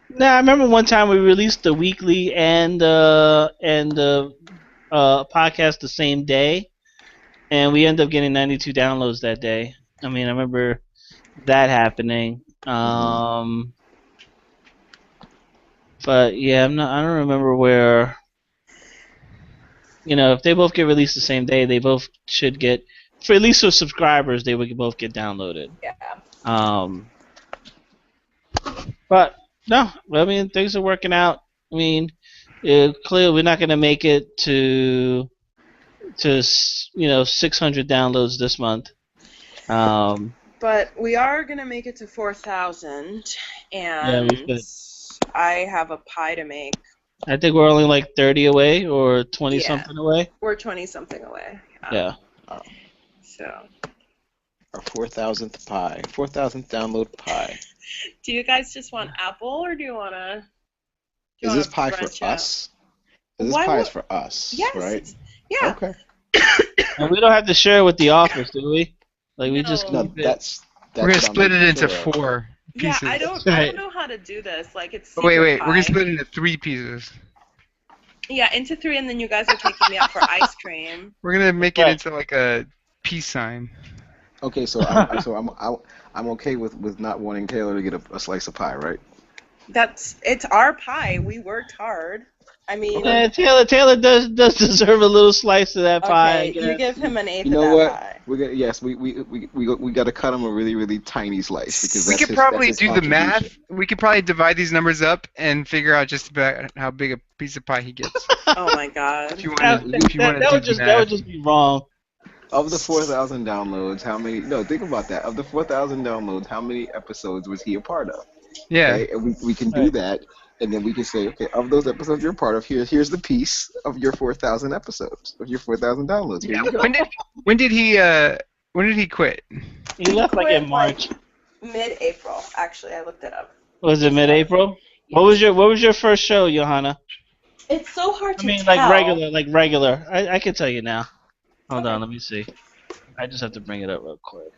Nah, I remember one time we released the weekly and the podcast the same day, and we ended up getting 92 downloads that day. I mean, I remember that happening. But yeah, I don't remember where. If they both get released the same day, they both should get, for at least for subscribers, they would both get downloaded. Yeah. But no, I mean things are working out. I mean, clearly we're not going to make it to 600 downloads this month. But we are going to make it to 4,000, and we should. I have a pie to make. I think we're only like 30 away or 20 Yeah. something away. We're 20-something away. Yeah. So, Our 4,000th pie. 4,000th download pie. do you guys just want Apple, or do you want to? Is this pie for us? This Why pie is would- for us, Yes. right? Yeah. Okay. And we don't have to share with the office, do we? Like we just No. No, keep it. that's We're gonna what I'm split it making into sure of. 4 Yeah, pieces. I don't Right. know how to do this. Like it's Oh, wait, secret we're gonna pie. split it into 3 pieces. Yeah, into 3, and then you guys are taking me out for ice cream. We're gonna make it Right. into like a peace sign. Okay, so I'm okay with not wanting Taylor to get a slice of pie, right? It's our pie. We worked hard. I mean, Yeah, Taylor does deserve a little slice of that pie. I okay, guess. you give him an eighth You know of that what? pie. We're gonna we got to cut him a really tiny slice because We that's could his, probably that's his do the math. contribution. We could probably divide these numbers up and figure out just about how big a piece of pie he gets. Oh my god. If you That, want to, if you want to that do would the just math. be wrong. Of the 4,000 downloads, how many? No, think about that. Of the 4,000 downloads, how many episodes was he a part of? Yeah. Okay, and we can do Right. that, and then we can say, okay, of those episodes you're a part of, here's the piece of your 4,000 episodes, of your 4,000 downloads. Here you go. When did he quit? He left like in March. Mid-April, actually. I looked it up. Was it mid-April? What was your first show, Johanna? It's so hard I to mean, tell. like regular. I can tell you now. Hold on, let me see. I just have to bring it up real quick.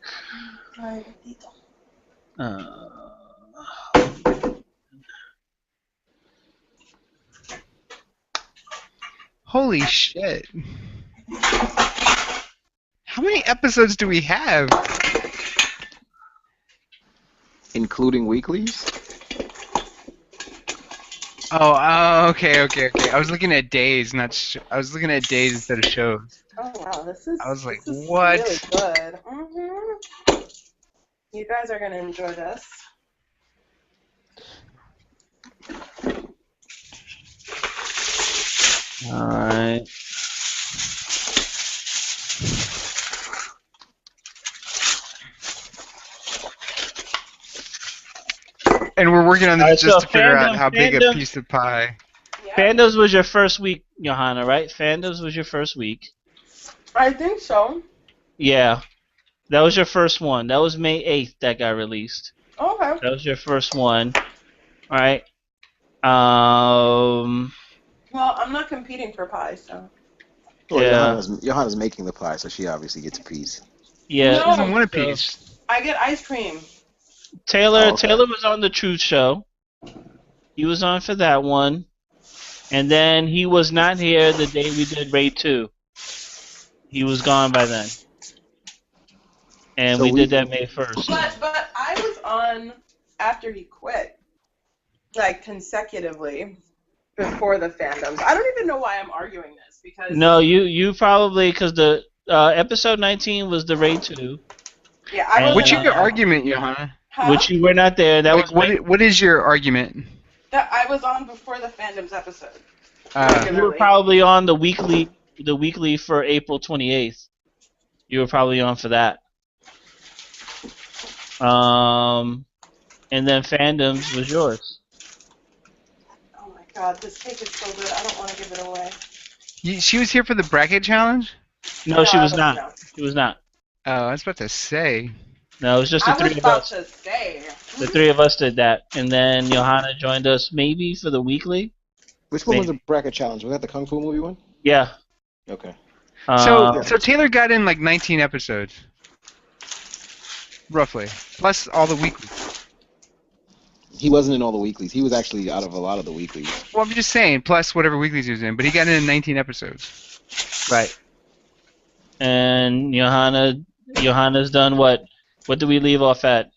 Holy shit. How many episodes do we have? Including weeklies? Oh, okay. I was looking at days, I was looking at days instead of shows. Oh wow, this is. I was like, this is what? Really good. You guys are gonna enjoy this. All right. And we're working on Alright, this just so to figure out fandom- how big a fandom- piece of pie. Yeah. Fandoms was your first week, Johanna, right? Fandoms was your first week. I think so. Yeah. That was your first one. That was May 8th that got released. Okay. That was your first one. All right. Well, I'm not competing for pie, so. Well, Yeah. Johanna's making the pie, so she obviously gets a piece. Yeah. No. He doesn't want a So- piece. I get ice cream. Taylor Oh, okay. Taylor was on the Truth Show. He was on for that one. And then he was not here the day we did Raid 2. He was gone by then. And So we we- did that May 1st. But I was on after he quit, like consecutively before the fandoms. I don't even know why I'm arguing this because. No, you probably, because the episode 19 was the Raid 2, Yeah, I And- What's wasn't your on that. argument, Johanna? Huh? which you were not there. That was What is your argument? That I was on before the fandoms episode. you were probably on the weekly for April 28th. You were probably on for that. And then Fandoms was yours. Oh my god, this cake is so good. I don't want to give it away. She was here for the bracket challenge? No, she I was wasn't, not. no. She was not. Oh, I was about to say. No, it was just the I three was of about us. to say. The three of us did that, and then Johanna joined us maybe for the weekly. Which one was the bracket challenge? Was that the Kung Fu movie one? Yeah. Okay. So Taylor got in like 19 episodes. Roughly. Plus all the weeklies. He wasn't in all the weeklies. He was actually out of a lot of the weeklies. Well, I'm just saying, plus whatever weeklies he was in, but he got in 19 episodes. right. And Johanna's done what? What do we leave off at?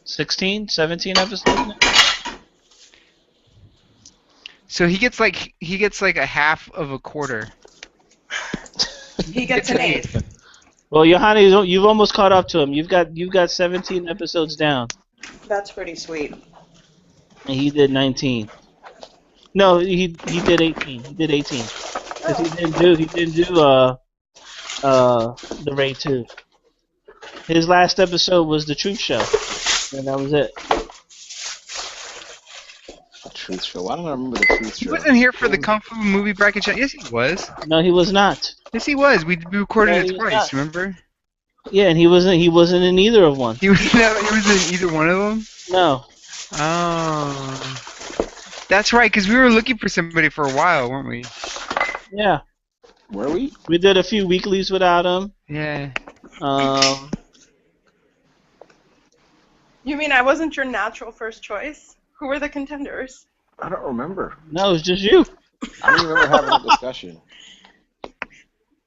16, 17 episodes now? So he gets like a half of a quarter. He gets an eighth. Well, Johanna, you've almost caught up to him. You've got 17 episodes down, That's pretty sweet. and he did 19. No, he did 18. He did 18. 'Cause he didn't do the Raid 2. His last episode was the Truth Show, and that was it. The Truth Show. Why don't I remember the Truth He Show? wasn't here for the Kung Fu movie bracket challenge. Yes, he was. No, he was not. Yes, he was. We recorded No, it he was twice. not. Remember? Yeah, and he wasn't in either of one. He was he was in either one of them. No. Oh, that's right. Because we were looking for somebody for a while, weren't we? Yeah. Were we? We did a few weeklies without him. Yeah. You mean I wasn't your natural first choice? Who were the contenders? I don't remember. No, it's just you. I don't remember having a discussion.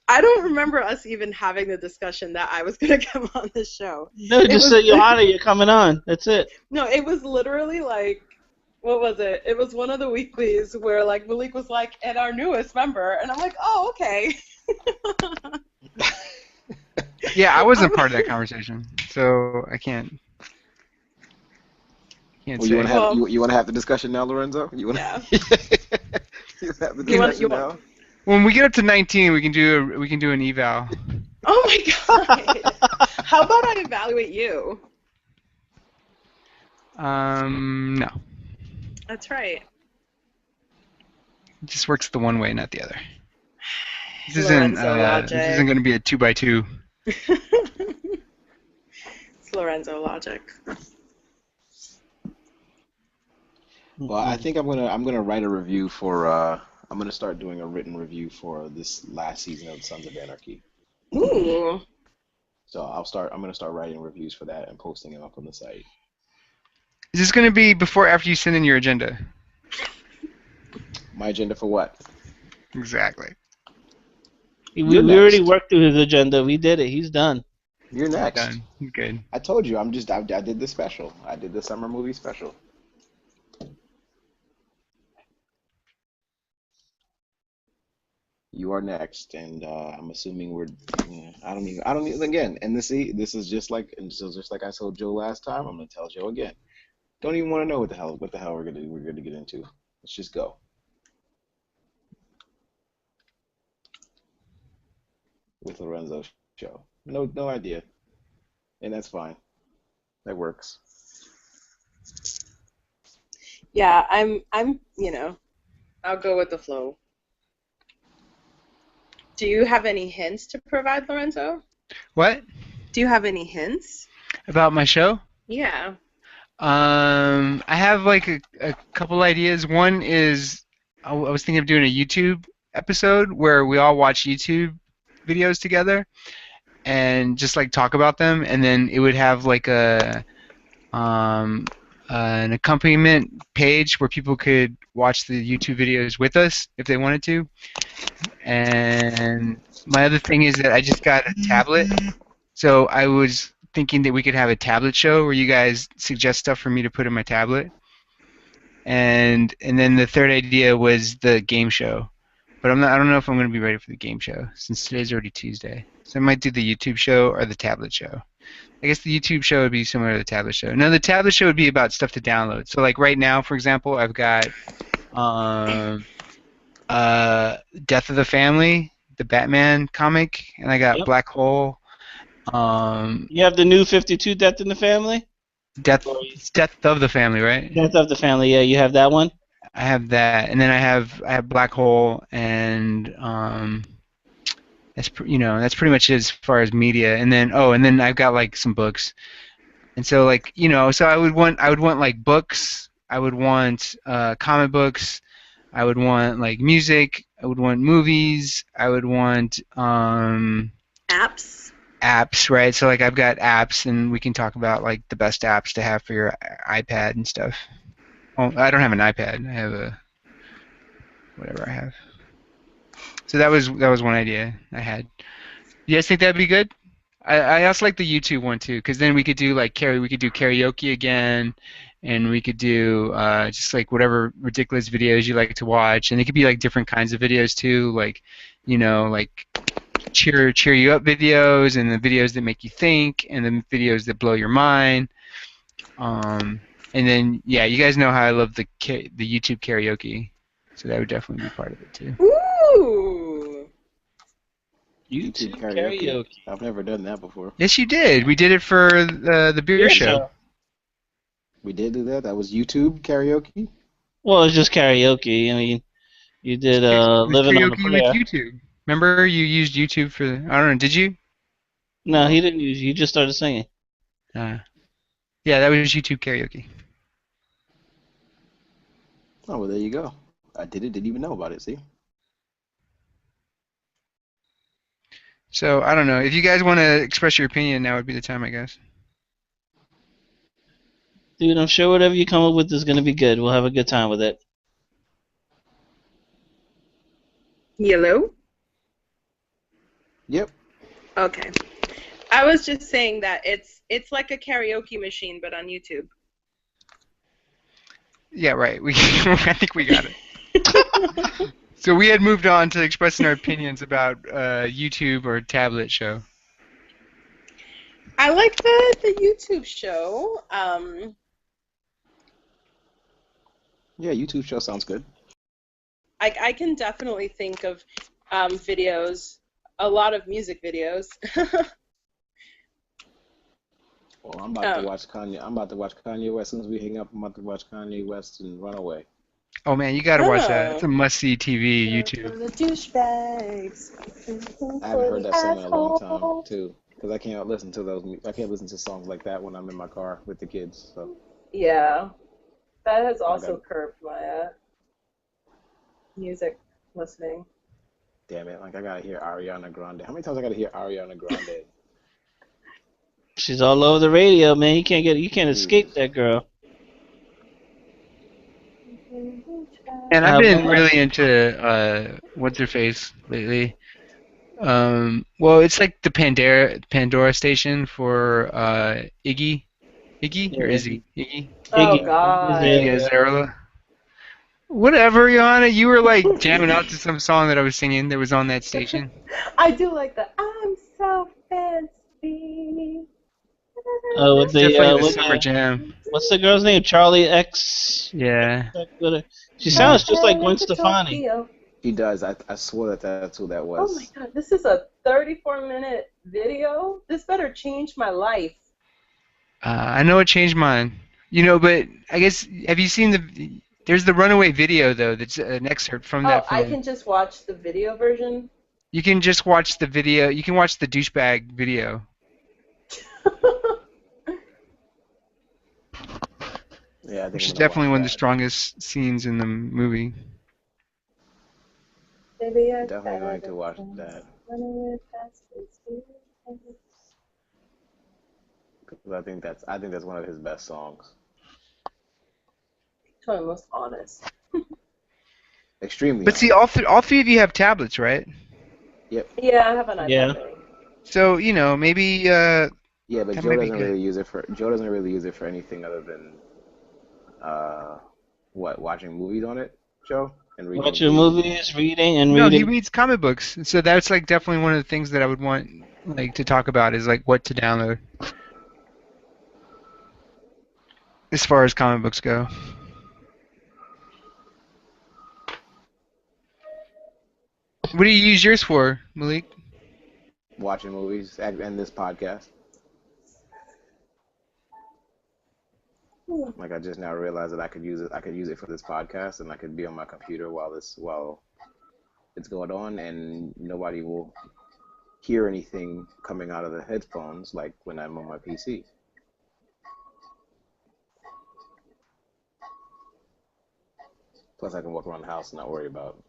I don't remember us even having the discussion that I was going to come on this show. No, just said, Johanna, you're coming on. That's it. No, it was literally like, what was it? It was one of the weeklies where like Malik was like, and our newest member, and I'm like, oh, okay. Yeah, I wasn't part of that conversation, so I can't. Well, say. you want to have you want to have the discussion now, Lorenzo? You want Yeah. you have the discussion now? When we get up to 19, we can do an eval. Oh my god. How about I evaluate you? No. That's right. It just works the one way, not the other. This Lorenzo isn't going to be a 2x2. It's Lorenzo logic. Well, I think I'm gonna write a review for I'm gonna start doing a written review for this last season of Sons of Anarchy. Ooh. So I'm gonna start writing reviews for that and posting them up on the site. Is this going to be before or after you send in your agenda? My agenda for what? Exactly. We already worked through his agenda. We did it. He's done. You're next. Done. Good. I told you I did the special. I did the summer movie special. You are next, and I'm assuming we're. I don't even. Again, and this is just like I told Joe last time. I'm gonna tell Joe again. Don't even want to know what the hell we're gonna get into. Let's just go. With Lorenzo's show. No idea, and that's fine. That works. Yeah, I'm I'll go with the flow. Do you have any hints to provide, Lorenzo? What? Do you have any hints? About my show? Yeah. I have like a couple ideas. One is I was thinking of doing a YouTube episode where we all watch YouTube videos together and just like talk about them, and then it would have like an accompaniment page where people could watch the YouTube videos with us if they wanted to. And my other thing is that I just got a tablet, so I was thinking that we could have a tablet show where you guys suggest stuff for me to put in my tablet. And then the third idea was the game show, but I don't know if I'm going to be ready for the game show since today's already Tuesday. So I might do the YouTube show or the tablet show. I guess the YouTube show would be similar to the tablet show. No, the tablet show would be about stuff to download. So like right now, for example, I've got Death of the Family, the Batman comic, and I got Black Hole. You have the new 52 Death in the Family? Death of the Family, right? Death of the Family, yeah, you have that one? I have that, and then I have Black Hole, and that's pretty much it as far as media. And then I've got like some books, and so like so I would want like books, I would want comic books, I would want like music, I would want movies, I would want apps, right? So like I've got apps, and we can talk about like the best apps to have for your iPad and stuff. Well, I don't have an iPad. I have whatever I have. So that was one idea I had. You guys think that'd be good? I also like the YouTube one too, because then we could do karaoke again, and we could do just like whatever ridiculous videos you like to watch, and it could be like different kinds of videos too, like like cheer you up videos, and the videos that make you think, and the videos that blow your mind. And then you guys know how I love the YouTube karaoke, so that would definitely be part of it too. Ooh. YouTube karaoke. I've never done that before. Yes, you did. We did it for the beer show. We did do that. That was YouTube karaoke. Well, it's just karaoke. I mean, you did Living on a Prayer. With YouTube. Remember, you used YouTube for I don't know. Did you? No, he didn't use. He just started singing. Yeah, that was YouTube karaoke. Oh, well, there you go. I didn't even know about it. See. So I don't know. If you guys want to express your opinion, now would be the time, I guess. Dude, I'm sure whatever you come up with is gonna be good. We'll have a good time with it. Yellow? Yep. Okay. I was just saying that it's like a karaoke machine, but on YouTube. Yeah, right. I think we got it. So we had moved on to expressing our opinions about YouTube or tablet show. I like the YouTube show. Yeah, YouTube show sounds good. I can definitely think of videos, a lot of music videos. Well, I'm about to watch Kanye. I'm about to watch Kanye West. As soon as we hang up, I'm about to watch Kanye West and Runaway. Oh man, you gotta watch that. It's a must-see TV YouTube. The douchebags. I haven't heard that song in a long time too, because I can't listen to those. I can't listen to songs like that when I'm in my car with the kids. So Yeah, that has also curbed my music listening. damn it! Like I gotta hear Ariana Grande. How many times I gotta hear Ariana Grande? She's all over the radio, man. You can't escape that girl. And I've been really into what's her face lately. Well, it's like the Pandora station for Iggy or Izzy? Iggy? Oh Iggy. God. Iggy Azalea. Whatever, Johanna, you were like jamming out to some song that I was singing that was on that station. I do like the I'm so fancy. With Definitely the with summer jam. what's the girl's name? Charlie X. Yeah. She sounds just like Gwen Stefani. Tokyo. He does. I swore that's who that was. Oh my God, this is a 34-minute video. This better change my life. I know it changed mine. You know, but I guess, have you seen there's the Runaway video, though, that's an excerpt from that film. I can just watch the video version? You can just watch the video. You can watch the douchebag video. Yeah, I think Which is I'm gonna definitely watch one of the that. strongest scenes in the movie. Maybe I Definitely going to watch that. Because I think that's one of his best songs. It's one of the most honest. Extremely. But see, all three of you have tablets, right? Yep. Yeah, I have an iPad. Yeah. So, you know, maybe Yeah, but that Joe might be doesn't good. really use it for anything other than watching movies on it, Joe, and reading. Watching movies, reading, and No, he reading. reads comic books. So that's like definitely one of the things that I would want like to talk about is like what to download as far as comic books go. What do you use yours for, Malik? Watching movies and this podcast. Like I just now realized that I could use it for this podcast, and I could be on my computer while it's going on, and nobody will hear anything coming out of the headphones like when I'm on my PC. Plus, I can walk around the house and not worry about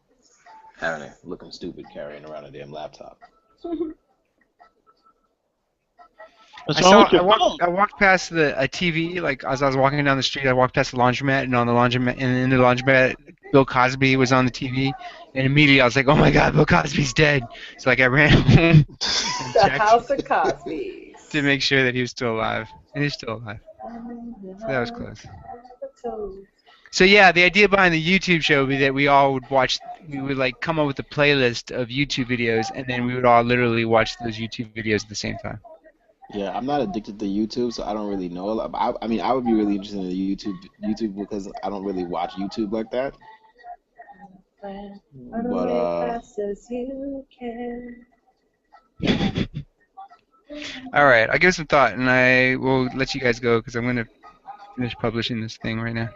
looking stupid carrying around a damn laptop. What's wrong with your phone? I walked past a TV, like as I was walking down the street, I walked past the laundromat, and in the laundromat, Bill Cosby was on the TV, and immediately I was like, oh my God, Bill Cosby's dead. So like I ran home and The checked House of Cosby. to make sure that he was still alive, and he's still alive. So that was close. So yeah, the idea behind the YouTube show would be that we would like come up with a playlist of YouTube videos, and then we would all literally watch those YouTube videos at the same time. Yeah, I'm not addicted to YouTube, so I don't really know. I mean, I would be really interested in the YouTube because I don't really watch YouTube like that. But Fast as you can. All right, I'll give it some thought, and I will let you guys go because I'm going to finish publishing this thing right now.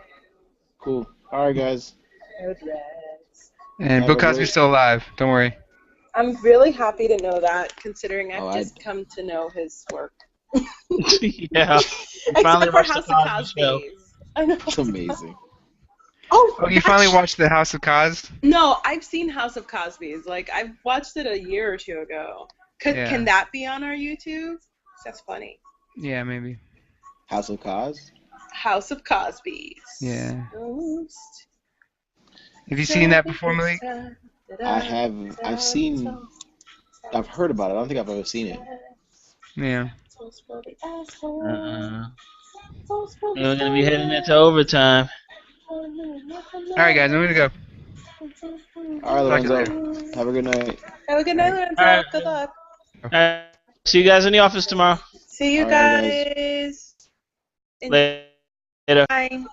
cool. All right, guys. And Have Bill a Cosby's great- still alive. Don't worry. I'm really happy to know that, considering I've Oh, just come to know his work. Yeah. Except for watched the House of Cosby Show. Cosby's. I know. It's amazing. Oh, you finally watched The House of Cos? No, I've seen House of Cosby's. Like, I've watched it a year or two ago. Yeah. Can that be on our YouTube? That's funny. Yeah, maybe. House of Cos. House of Cosby's. Yeah. Ghost. Have you seen that before, Malik? I have. I've heard about it. I don't think I've ever seen it. Yeah. We're gonna be heading into overtime. All right, guys, I'm gonna go. All right, Talk to you Lorenzo. Have a good night. Have a good night, Lorenzo. All right. Good luck. Alright. See you guys in the office tomorrow. See you All right, guys. Later. Bye.